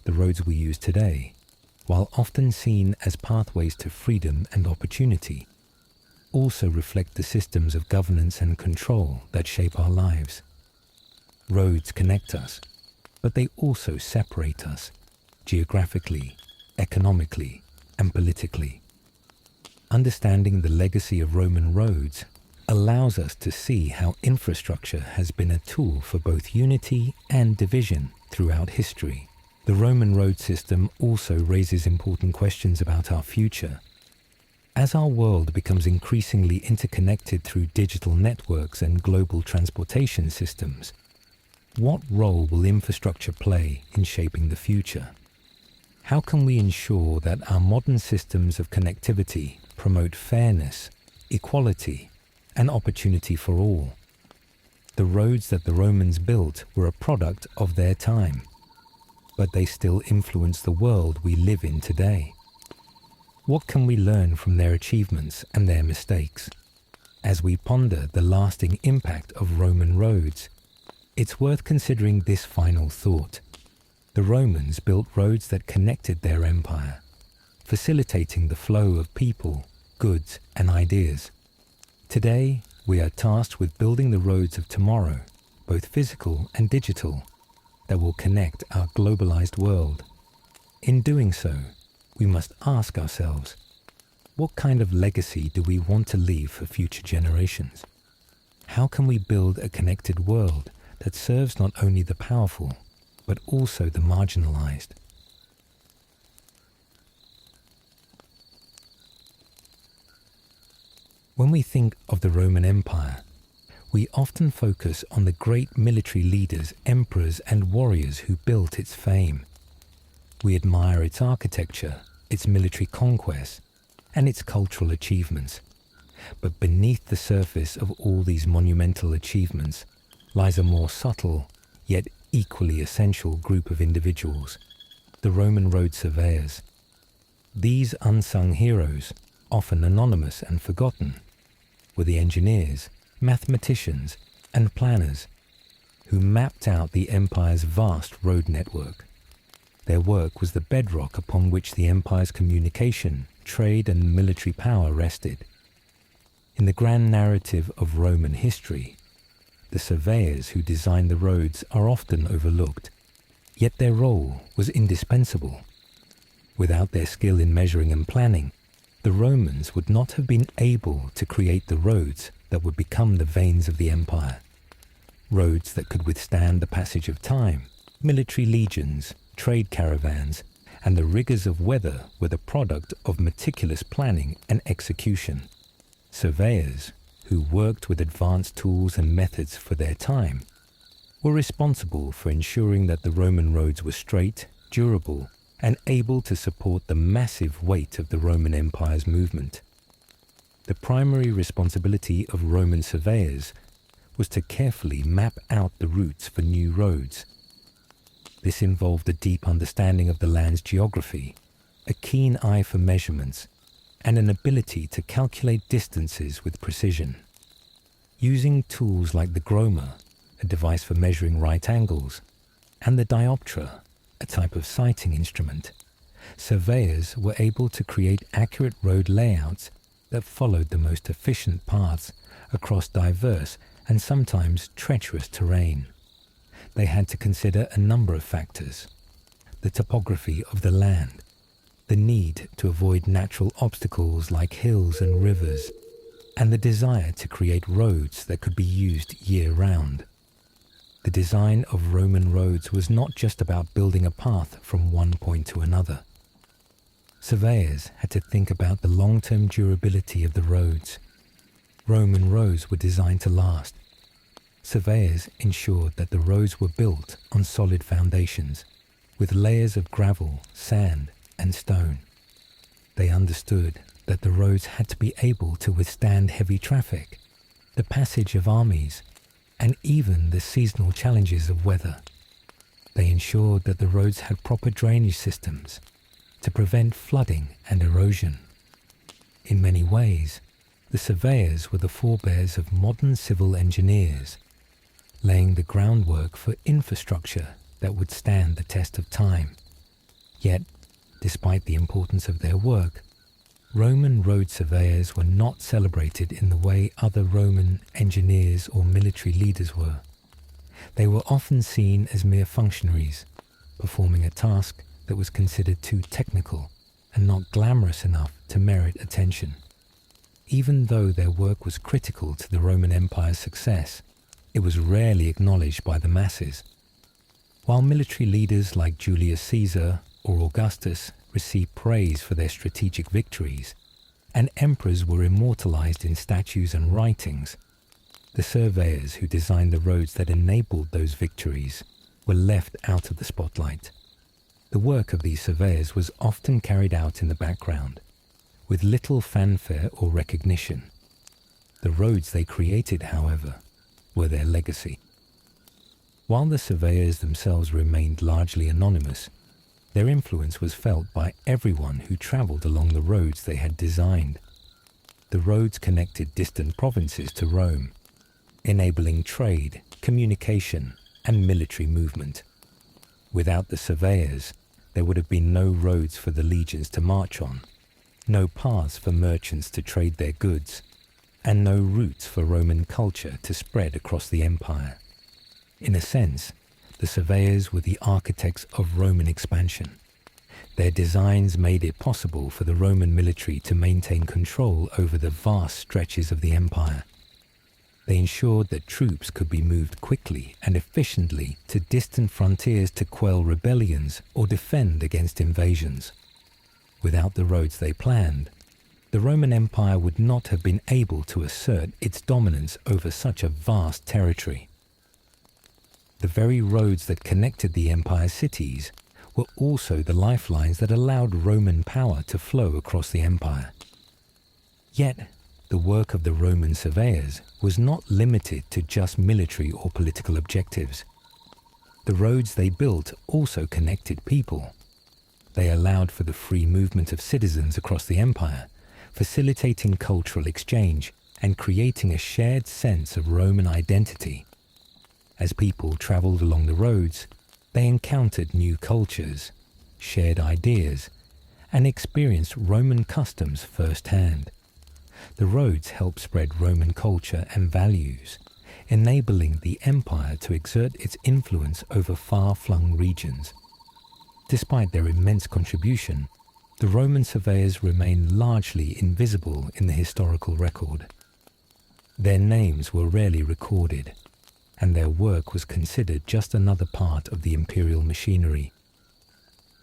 The roads we use today, while often seen as pathways to freedom and opportunity, also reflect the systems of governance and control that shape our lives. Roads connect us, but they also separate us, geographically, economically, and politically. Understanding the legacy of Roman roads allows us to see how infrastructure has been a tool for both unity and division throughout history. The Roman road system also raises important questions about our future. As our world becomes increasingly interconnected through digital networks and global transportation systems, what role will infrastructure play in shaping the future? How can we ensure that our modern systems of connectivity promote fairness, equality, and opportunity for all? The roads that the Romans built were a product of their time, but they still influence the world we live in today. What can we learn from their achievements and their mistakes? As we ponder the lasting impact of Roman roads, it's worth considering this final thought. The Romans built roads that connected their empire, facilitating the flow of people, goods, and ideas. Today, we are tasked with building the roads of tomorrow, both physical and digital, that will connect our globalized world. In doing so, we must ask ourselves, what kind of legacy do we want to leave for future generations? How can we build a connected world that serves not only the powerful, but also the marginalized? When we think of the Roman Empire, we often focus on the great military leaders, emperors, and warriors who built its fame. We admire its architecture, its military conquests, and its cultural achievements. But beneath the surface of all these monumental achievements lies a more subtle, yet equally essential group of individuals, the Roman road surveyors. These unsung heroes, often anonymous and forgotten, were the engineers, mathematicians, and planners who mapped out the empire's vast road network. Their work was the bedrock upon which the empire's communication, trade, and military power rested. In the grand narrative of Roman history, the surveyors who designed the roads are often overlooked, yet their role was indispensable. Without their skill in measuring and planning, the Romans would not have been able to create the roads that would become the veins of the empire. Roads that could withstand the passage of time, military legions, trade caravans, and the rigors of weather were the product of meticulous planning and execution. Surveyors, who worked with advanced tools and methods for their time, were responsible for ensuring that the Roman roads were straight, durable, and able to support the massive weight of the Roman Empire's movement. The primary responsibility of Roman surveyors was to carefully map out the routes for new roads. This involved a deep understanding of the land's geography, a keen eye for measurements, and an ability to calculate distances with precision. Using tools like the groma, a device for measuring right angles, and the dioptra, a type of sighting instrument, surveyors were able to create accurate road layouts that followed the most efficient paths across diverse and sometimes treacherous terrain. They had to consider a number of factors: the topography of the land, the need to avoid natural obstacles like hills and rivers, and the desire to create roads that could be used year-round. The design of Roman roads was not just about building a path from one point to another. Surveyors had to think about the long-term durability of the roads. Roman roads were designed to last. Surveyors ensured that the roads were built on solid foundations, with layers of gravel, sand, and stone. They understood that the roads had to be able to withstand heavy traffic, the passage of armies, and even the seasonal challenges of weather. They ensured that the roads had proper drainage systems to prevent flooding and erosion. In many ways, the surveyors were the forebears of modern civil engineers, laying the groundwork for infrastructure that would stand the test of time. Yet, despite the importance of their work, Roman road surveyors were not celebrated in the way other Roman engineers or military leaders were. They were often seen as mere functionaries, performing a task that was considered too technical and not glamorous enough to merit attention. Even though their work was critical to the Roman Empire's success, it was rarely acknowledged by the masses. While military leaders like Julius Caesar or Augustus received praise for their strategic victories, and emperors were immortalized in statues and writings, the surveyors who designed the roads that enabled those victories were left out of the spotlight. The work of these surveyors was often carried out in the background, with little fanfare or recognition. The roads they created, however, were their legacy. While the surveyors themselves remained largely anonymous, their influence was felt by everyone who traveled along the roads they had designed. The roads connected distant provinces to Rome, enabling trade, communication, and military movement. Without the surveyors, there would have been no roads for the legions to march on, no paths for merchants to trade their goods, and no routes for Roman culture to spread across the empire. In a sense, the surveyors were the architects of Roman expansion. Their designs made it possible for the Roman military to maintain control over the vast stretches of the empire. They ensured that troops could be moved quickly and efficiently to distant frontiers to quell rebellions or defend against invasions. Without the roads they planned, the Roman Empire would not have been able to assert its dominance over such a vast territory. The very roads that connected the empire's cities were also the lifelines that allowed Roman power to flow across the empire. Yet, the work of the Roman surveyors was not limited to just military or political objectives. The roads they built also connected people. They allowed for the free movement of citizens across the empire, facilitating cultural exchange and creating a shared sense of Roman identity. As people traveled along the roads, they encountered new cultures, shared ideas, and experienced Roman customs firsthand. The roads helped spread Roman culture and values, enabling the empire to exert its influence over far-flung regions. Despite their immense contribution, the Roman surveyors remain largely invisible in the historical record. Their names were rarely recorded, and their work was considered just another part of the imperial machinery.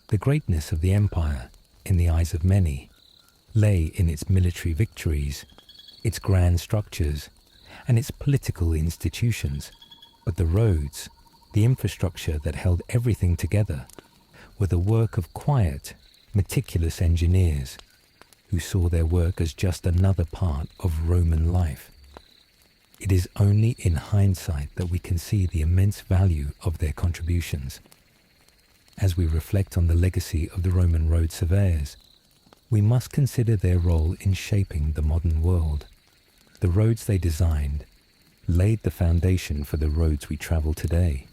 The greatness of the empire, in the eyes of many, lay in its military victories, its grand structures, and its political institutions. But the roads, the infrastructure that held everything together, were the work of quiet, meticulous engineers who saw their work as just another part of Roman life. It is only in hindsight that we can see the immense value of their contributions. As we reflect on the legacy of the Roman road surveyors, we must consider their role in shaping the modern world. The roads they designed laid the foundation for the roads we travel today.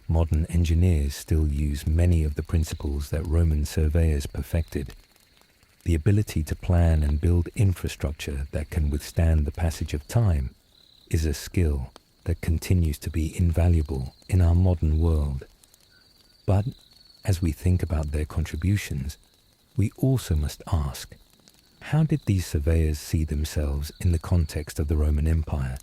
Modern engineers still use many of the principles that Roman surveyors perfected. The ability to plan and build infrastructure that can withstand the passage of time is a skill that continues to be invaluable in our modern world. But as we think about their contributions, we also must ask, how did these surveyors see themselves in the context of the Roman Empire?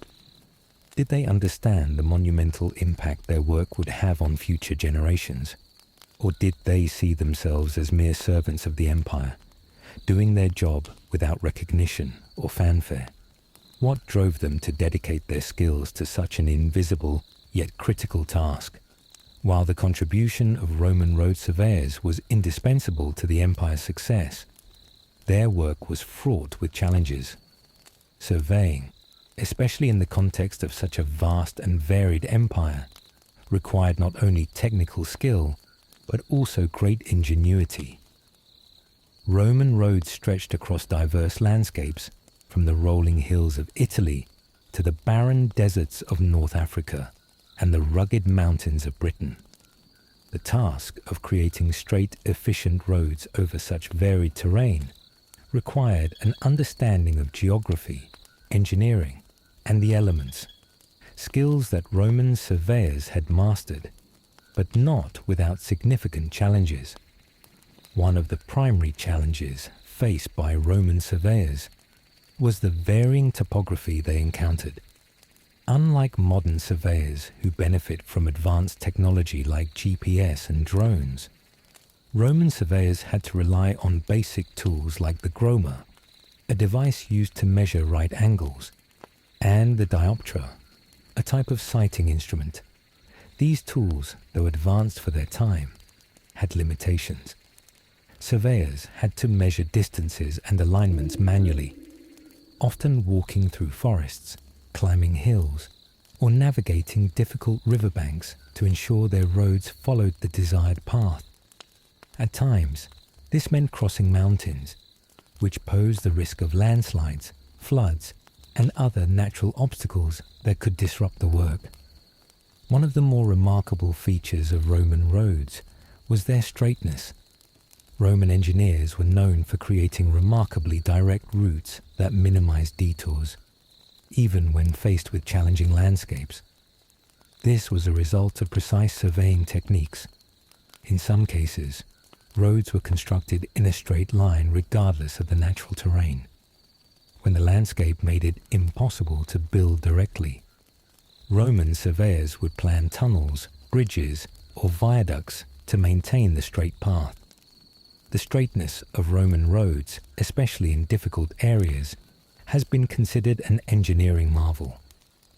Did they understand the monumental impact their work would have on future generations? Or did they see themselves as mere servants of the empire, doing their job without recognition or fanfare? What drove them to dedicate their skills to such an invisible yet critical task? While the contribution of Roman road surveyors was indispensable to the empire's success, their work was fraught with challenges. Surveying, especially in the context of such a vast and varied empire, required not only technical skill, but also great ingenuity. Roman roads stretched across diverse landscapes, from the rolling hills of Italy to the barren deserts of North Africa and the rugged mountains of Britain. The task of creating straight, efficient roads over such varied terrain required an understanding of geography, engineering, and the elements, skills that Roman surveyors had mastered, but not without significant challenges. One of the primary challenges faced by Roman surveyors was the varying topography they encountered. Unlike modern surveyors who benefit from advanced technology like GPS and drones, Roman surveyors had to rely on basic tools like the groma, a device used to measure right angles, and the dioptra, a type of sighting instrument. These tools, though advanced for their time, had limitations. Surveyors had to measure distances and alignments manually, often walking through forests, climbing hills, or navigating difficult riverbanks to ensure their roads followed the desired path. At times, this meant crossing mountains, which posed the risk of landslides, floods, and other natural obstacles that could disrupt the work. One of the more remarkable features of Roman roads was their straightness. Roman engineers were known for creating remarkably direct routes that minimized detours, even when faced with challenging landscapes. This was a result of precise surveying techniques. In some cases, roads were constructed in a straight line regardless of the natural terrain, when the landscape made it impossible to build directly. Roman surveyors would plan tunnels, bridges, or viaducts to maintain the straight path. The straightness of Roman roads, especially in difficult areas, has been considered an engineering marvel,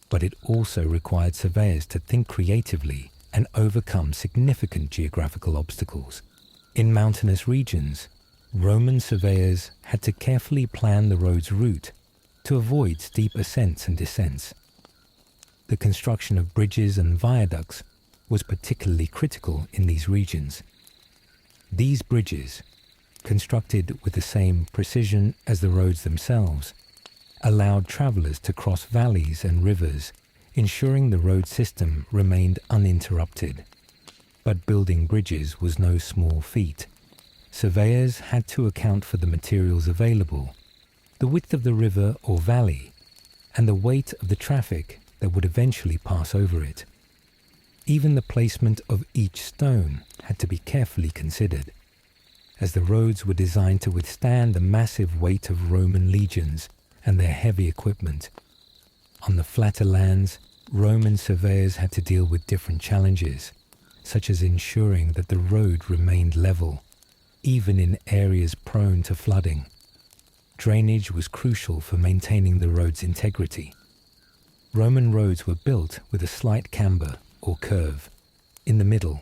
but it also required surveyors to think creatively and overcome significant geographical obstacles. In mountainous regions, Roman surveyors had to carefully plan the road's route to avoid steep ascents and descents. The construction of bridges and viaducts was particularly critical in these regions. These bridges, constructed with the same precision as the roads themselves, allowed travelers to cross valleys and rivers, ensuring the road system remained uninterrupted. But building bridges was no small feat. Surveyors had to account for the materials available, the width of the river or valley, and the weight of the traffic that would eventually pass over it. Even the placement of each stone had to be carefully considered, as the roads were designed to withstand the massive weight of Roman legions and their heavy equipment. On the flatter lands, Roman surveyors had to deal with different challenges, such as ensuring that the road remained level, even in areas prone to flooding. Drainage was crucial for maintaining the road's integrity. Roman roads were built with a slight camber or curve in the middle,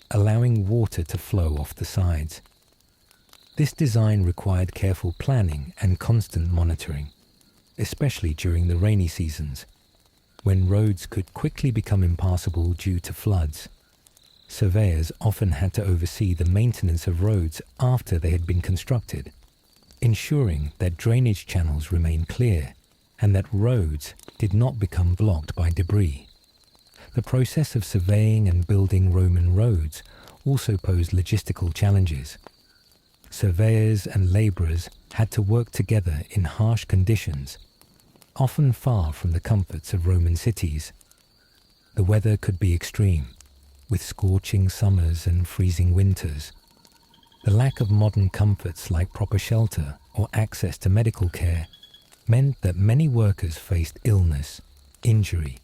allowing water to flow off the sides. This design required careful planning and constant monitoring, especially during the rainy seasons, when roads could quickly become impassable due to floods. Surveyors often had to oversee the maintenance of roads after they had been constructed, ensuring that drainage channels remained clear and that roads did not become blocked by debris. The process of surveying and building Roman roads also posed logistical challenges. Surveyors and labourers had to work together in harsh conditions, often far from the comforts of Roman cities. The weather could be extreme, with scorching summers and freezing winters. The lack of modern comforts like proper shelter or access to medical care meant that many workers faced illness, injury,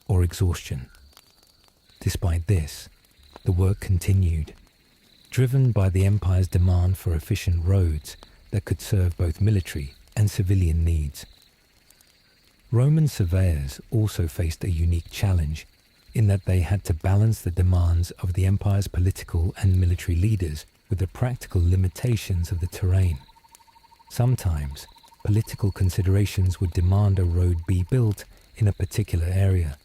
or exhaustion. Despite this, the work continued, driven by the empire's demand for efficient roads that could serve both military and civilian needs. Roman surveyors also faced a unique challenge in that they had to balance the demands of the empire's political and military leaders with the practical limitations of the terrain. Sometimes, political considerations would demand a road be built in a particular area,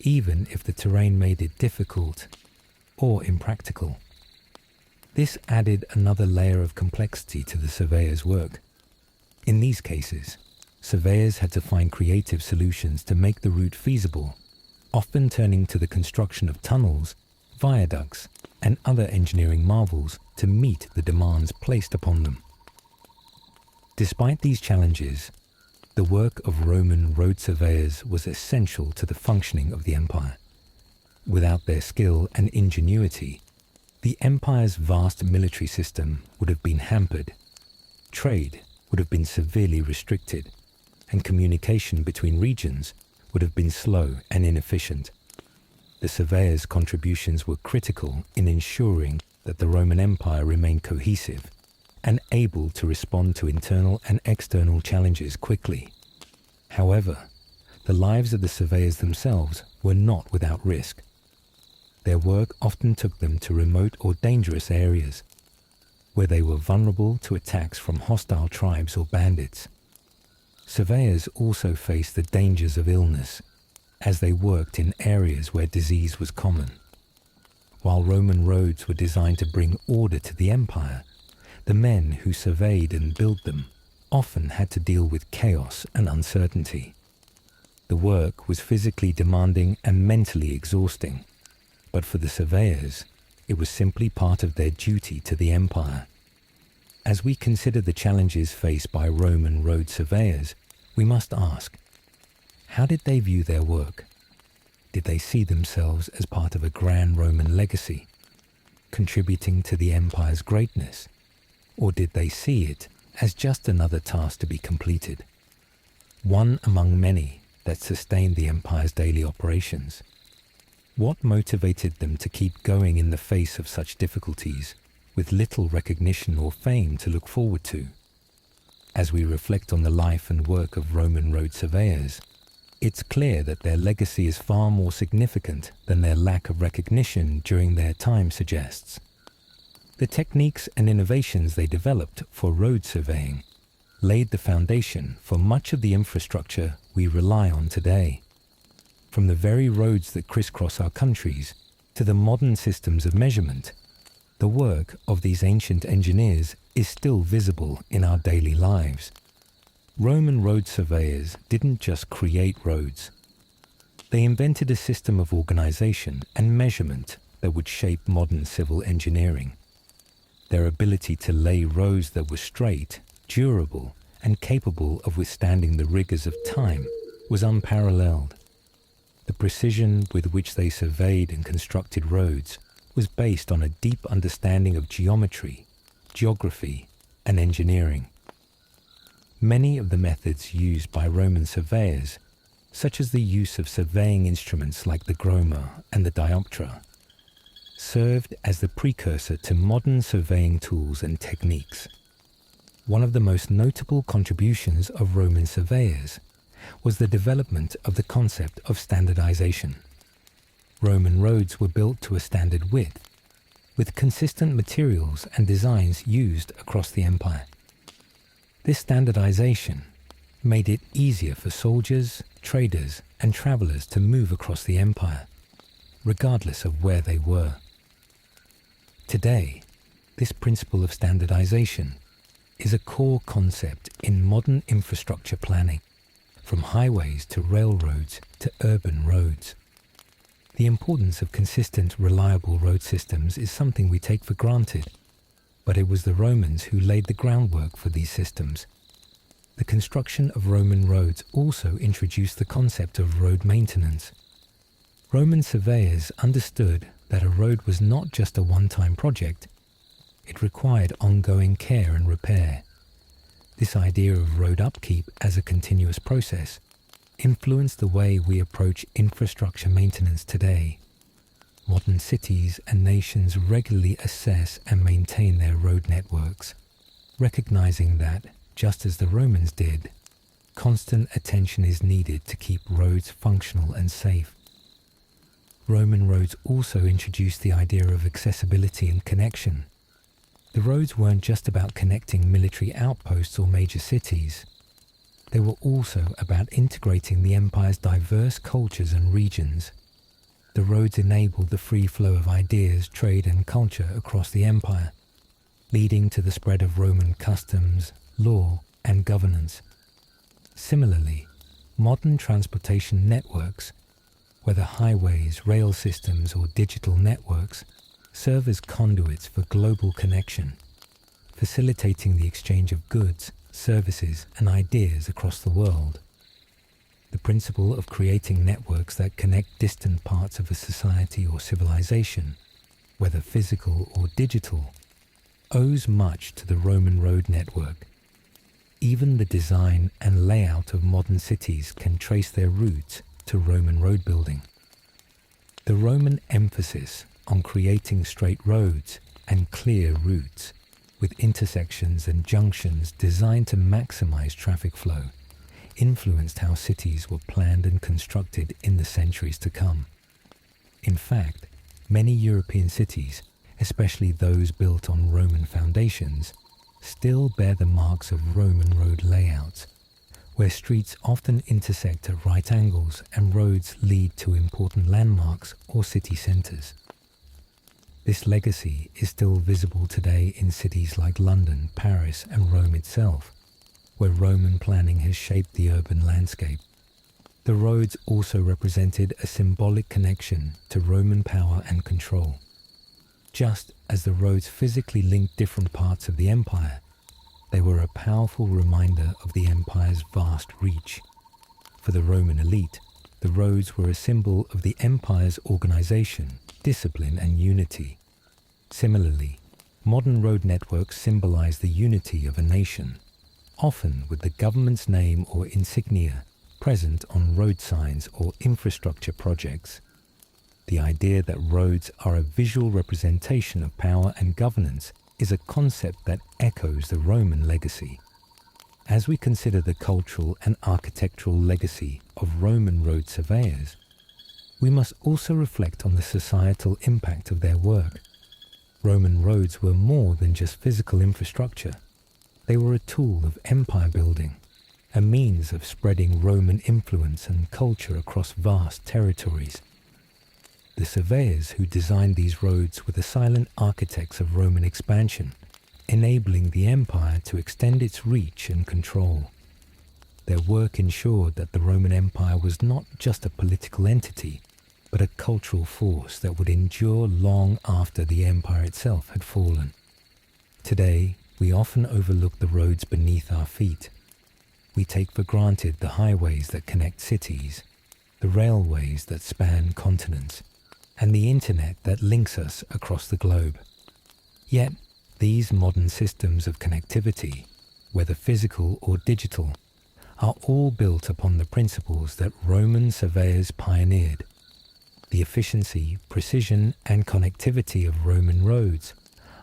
even if the terrain made it difficult or impractical. This added another layer of complexity to the surveyor's work. In these cases, surveyors had to find creative solutions to make the route feasible, often turning to the construction of tunnels, viaducts, and other engineering marvels to meet the demands placed upon them. Despite these challenges, the work of Roman road surveyors was essential to the functioning of the empire. Without their skill and ingenuity, the empire's vast military system would have been hampered, trade would have been severely restricted, and communication between regions would have been slow and inefficient. The surveyors' contributions were critical in ensuring that the Roman Empire remained cohesive and able to respond to internal and external challenges quickly. However, the lives of the surveyors themselves were not without risk. Their work often took them to remote or dangerous areas, where they were vulnerable to attacks from hostile tribes or bandits. Surveyors also faced the dangers of illness, as they worked in areas where disease was common. While Roman roads were designed to bring order to the empire, the men who surveyed and built them often had to deal with chaos and uncertainty. The work was physically demanding and mentally exhausting, but for the surveyors, it was simply part of their duty to the empire. As we consider the challenges faced by Roman road surveyors, we must ask, how did they view their work? Did they see themselves as part of a grand Roman legacy, contributing to the empire's greatness? Or did they see it as just another task to be completed, one among many that sustained the empire's daily operations? What motivated them to keep going in the face of such difficulties, with little recognition or fame to look forward to. As we reflect on the life and work of Roman road surveyors, it's clear that their legacy is far more significant than their lack of recognition during their time suggests. The techniques and innovations they developed for road surveying laid the foundation for much of the infrastructure we rely on today. From the very roads that crisscross our countries to the modern systems of measurement, the work of these ancient engineers is still visible in our daily lives. Roman road surveyors didn't just create roads. They invented a system of organization and measurement that would shape modern civil engineering. Their ability to lay roads that were straight, durable, and capable of withstanding the rigors of time was unparalleled. The precision with which they surveyed and constructed roads was based on a deep understanding of geometry, geography, and engineering. Many of the methods used by Roman surveyors, such as the use of surveying instruments like the groma and the dioptra, served as the precursor to modern surveying tools and techniques. One of the most notable contributions of Roman surveyors was the development of the concept of standardization. Roman roads were built to a standard width, with consistent materials and designs used across the empire. This standardization made it easier for soldiers, traders, and travelers to move across the empire, regardless of where they were. Today, this principle of standardization is a core concept in modern infrastructure planning, from highways to railroads to urban roads. The importance of consistent, reliable road systems is something we take for granted, but it was the Romans who laid the groundwork for these systems. The construction of Roman roads also introduced the concept of road maintenance. Roman surveyors understood that a road was not just a one-time project. It required ongoing care and repair. This idea of road upkeep as a continuous process influenced the way we approach infrastructure maintenance today. Modern cities and nations regularly assess and maintain their road networks, recognizing that, just as the Romans did, constant attention is needed to keep roads functional and safe. Roman roads also introduced the idea of accessibility and connection. The roads weren't just about connecting military outposts or major cities. They were also about integrating the empire's diverse cultures and regions. The roads enabled the free flow of ideas, trade, and culture across the empire, leading to the spread of Roman customs, law, and governance. Similarly, modern transportation networks, whether highways, rail systems, or digital networks, serve as conduits for global connection, facilitating the exchange of goods, services, and ideas across the world. The principle of creating networks that connect distant parts of a society or civilization, whether physical or digital, owes much to the Roman road network. Even the design and layout of modern cities can trace their roots to Roman road building. The Roman emphasis on creating straight roads and clear routes, with intersections and junctions designed to maximize traffic flow, influenced how cities were planned and constructed in the centuries to come. In fact, many European cities, especially those built on Roman foundations, still bear the marks of Roman road layouts, where streets often intersect at right angles and roads lead to important landmarks or city centres. This legacy is still visible today in cities like London, Paris, and Rome itself, where Roman planning has shaped the urban landscape. The roads also represented a symbolic connection to Roman power and control. Just as the roads physically linked different parts of the empire, they were a powerful reminder of the empire's vast reach. For the Roman elite, the roads were a symbol of the empire's organization, discipline, and unity. Similarly, modern road networks symbolize the unity of a nation, often with the government's name or insignia present on road signs or infrastructure projects. The idea that roads are a visual representation of power and governance is a concept that echoes the Roman legacy. As we consider the cultural and architectural legacy of Roman road surveyors, we must also reflect on the societal impact of their work. Roman roads were more than just physical infrastructure. They were a tool of empire building, a means of spreading Roman influence and culture across vast territories. The surveyors who designed these roads were the silent architects of Roman expansion, enabling the empire to extend its reach and control. Their work ensured that the Roman Empire was not just a political entity, but a cultural force that would endure long after the empire itself had fallen. Today, we often overlook the roads beneath our feet. We take for granted the highways that connect cities, the railways that span continents, and the internet that links us across the globe. Yet, these modern systems of connectivity, whether physical or digital, are all built upon the principles that Roman surveyors pioneered. The efficiency, precision, and connectivity of Roman roads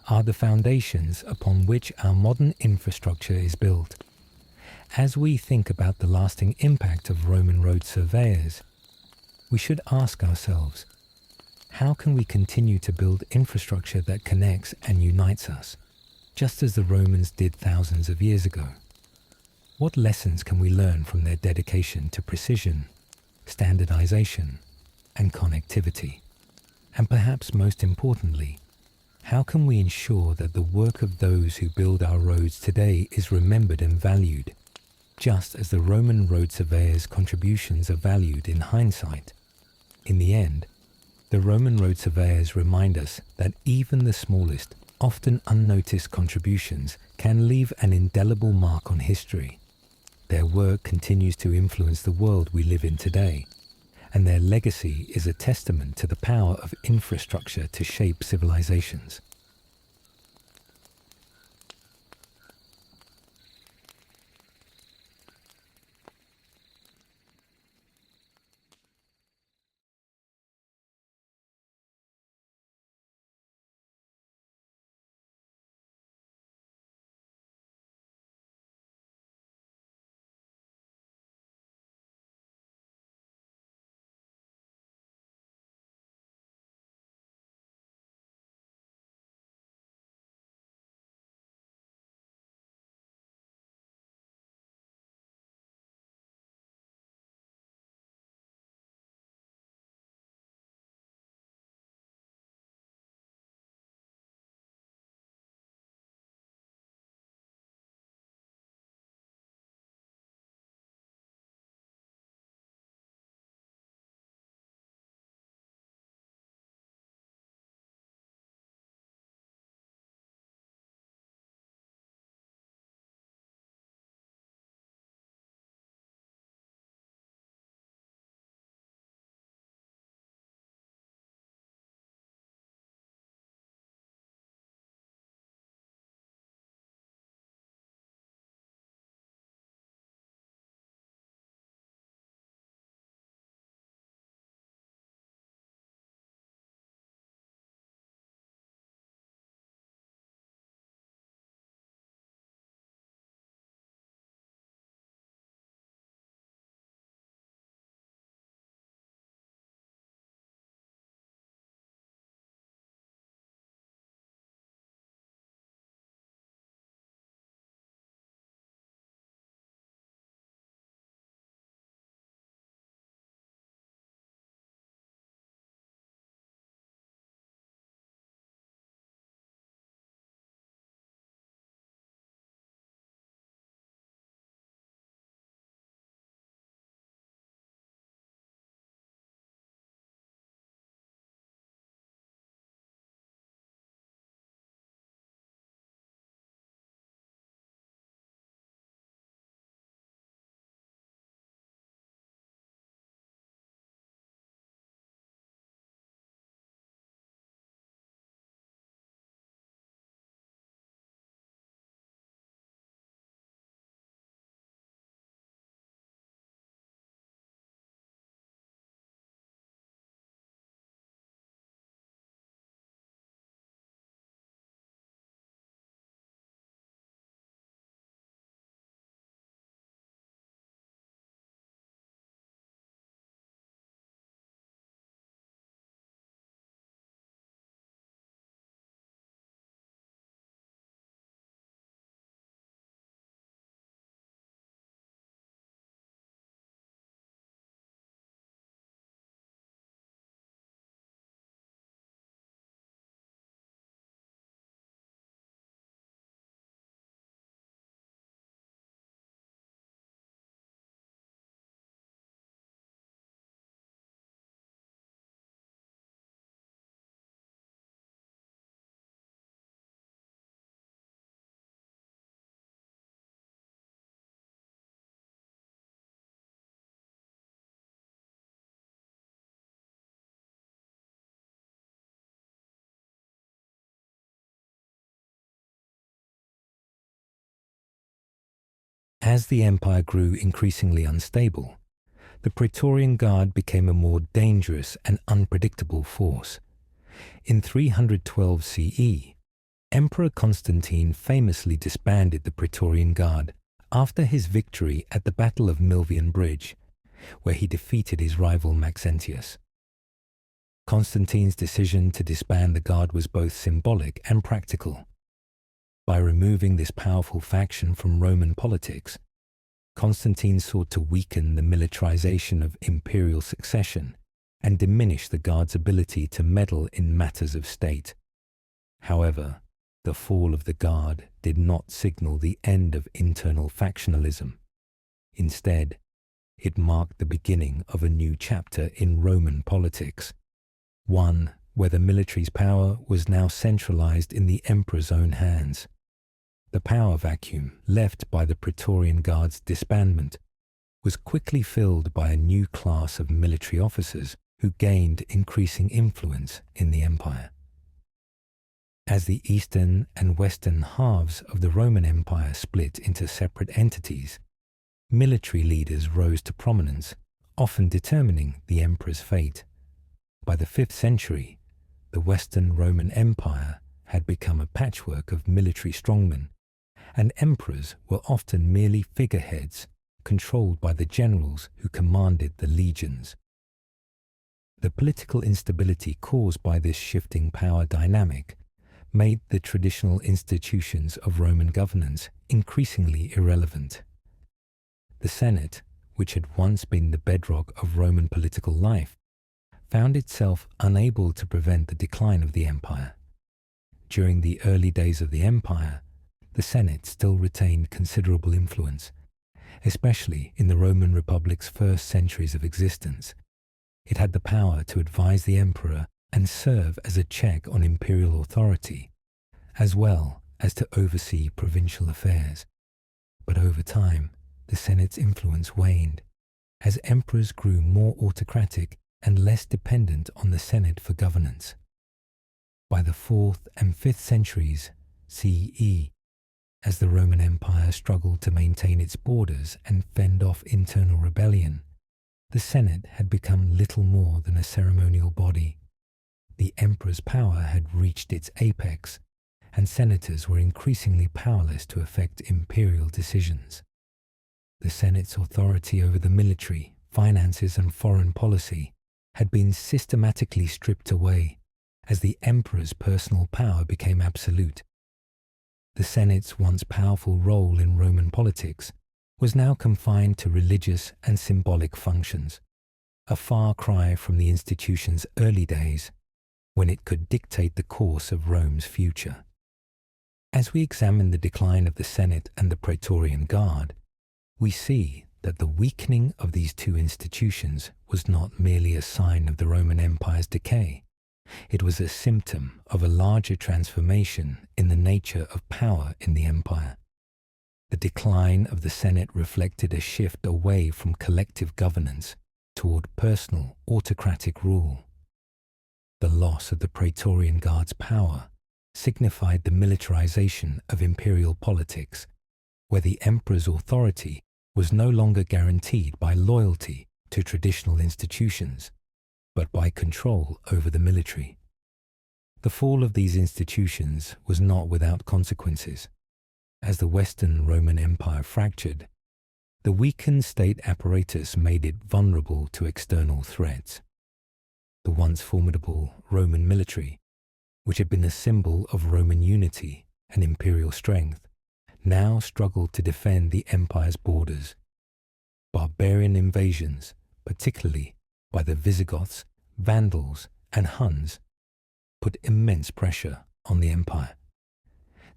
are the foundations upon which our modern infrastructure is built. As we think about the lasting impact of Roman road surveyors, we should ask ourselves, how can we continue to build infrastructure that connects and unites us, just as the Romans did thousands of years ago? What lessons can we learn from their dedication to precision, standardization, and connectivity? And perhaps most importantly, how can we ensure that the work of those who build our roads today is remembered and valued, just as the Roman road surveyors' contributions are valued in hindsight? In the end, the Roman road surveyors remind us that even the smallest, often unnoticed contributions can leave an indelible mark on history. Their work continues to influence the world we live in today, and their legacy is a testament to the power of infrastructure to shape civilizations. As the empire grew increasingly unstable, the Praetorian Guard became a more dangerous and unpredictable force. In 312 CE, Emperor Constantine famously disbanded the Praetorian Guard after his victory at the Battle of Milvian Bridge, where he defeated his rival Maxentius. Constantine's decision to disband the Guard was both symbolic and practical. By removing this powerful faction from Roman politics, Constantine sought to weaken the militarization of imperial succession and diminish the Guard's ability to meddle in matters of state. However, the fall of the Guard did not signal the end of internal factionalism. Instead, it marked the beginning of a new chapter in Roman politics, one where the military's power was now centralized in the emperor's own hands. The power vacuum left by the Praetorian Guard's disbandment was quickly filled by a new class of military officers who gained increasing influence in the empire. As the eastern and western halves of the Roman Empire split into separate entities, military leaders rose to prominence, often determining the emperor's fate. By the 5th century, the Western Roman Empire had become a patchwork of military strongmen, and emperors were often merely figureheads controlled by the generals who commanded the legions. The political instability caused by this shifting power dynamic made the traditional institutions of Roman governance increasingly irrelevant. The Senate, which had once been the bedrock of Roman political life, found itself unable to prevent the decline of the empire. During the early days of the empire, the Senate still retained considerable influence, especially in the Roman Republic's first centuries of existence. It had the power to advise the emperor and serve as a check on imperial authority, as well as to oversee provincial affairs. But over time, the Senate's influence waned, as emperors grew more autocratic and less dependent on the Senate for governance. By the 4th and 5th centuries CE, as the Roman Empire struggled to maintain its borders and fend off internal rebellion, the Senate had become little more than a ceremonial body. The emperor's power had reached its apex, and senators were increasingly powerless to affect imperial decisions. The Senate's authority over the military, finances, and foreign policy had been systematically stripped away as the emperor's personal power became absolute. The Senate's once powerful role in Roman politics was now confined to religious and symbolic functions, a far cry from the institution's early days, when it could dictate the course of Rome's future. As we examine the decline of the Senate and the Praetorian Guard, we see that the weakening of these two institutions was not merely a sign of the Roman Empire's decay. It was a symptom of a larger transformation in the nature of power in the empire. The decline of the Senate reflected a shift away from collective governance toward personal autocratic rule. The loss of the Praetorian Guard's power signified the militarization of imperial politics, where the emperor's authority was no longer guaranteed by loyalty to traditional institutions, but by control over the military. The fall of these institutions was not without consequences. As the Western Roman Empire fractured, the weakened state apparatus made it vulnerable to external threats. The once formidable Roman military, which had been a symbol of Roman unity and imperial strength, now struggled to defend the empire's borders. Barbarian invasions, particularly by the Visigoths, Vandals, and Huns, put immense pressure on the empire.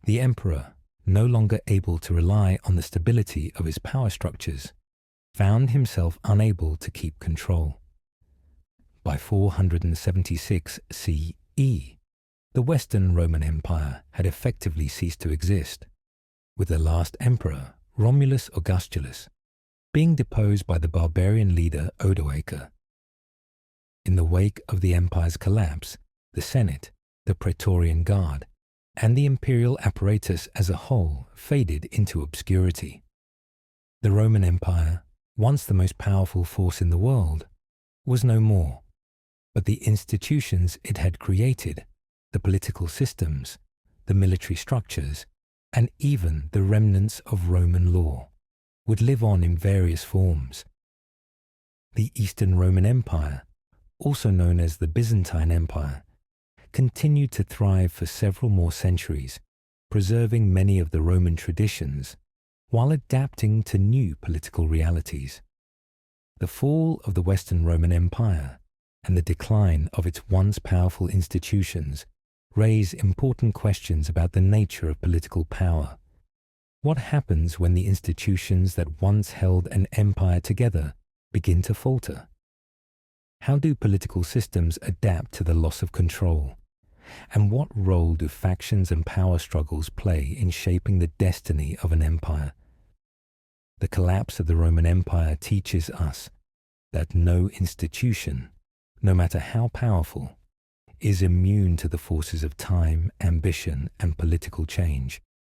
The emperor, no longer able to rely on the stability of his power structures, found himself unable to keep control. By 476 CE, the Western Roman Empire had effectively ceased to exist, with the last emperor, Romulus Augustulus, being deposed by the barbarian leader Odoacer. In the wake of the empire's collapse, the Senate, the Praetorian Guard, and the imperial apparatus as a whole faded into obscurity. The Roman Empire, once the most powerful force in the world, was no more, but the institutions it had created, the political systems, the military structures, and even the remnants of Roman law, would live on in various forms. The Eastern Roman Empire, also known as the Byzantine Empire, continued to thrive for several more centuries, preserving many of the Roman traditions while adapting to new political realities. The fall of the Western Roman Empire and the decline of its once powerful institutions raise important questions about the nature of political power. What happens when the institutions that once held an empire together begin to falter? How do political systems adapt to the loss of control? And what role do factions and power struggles play in shaping the destiny of an empire? The collapse of the Roman Empire teaches us that no institution, no matter how powerful, is immune to the forces of time, ambition, and political change.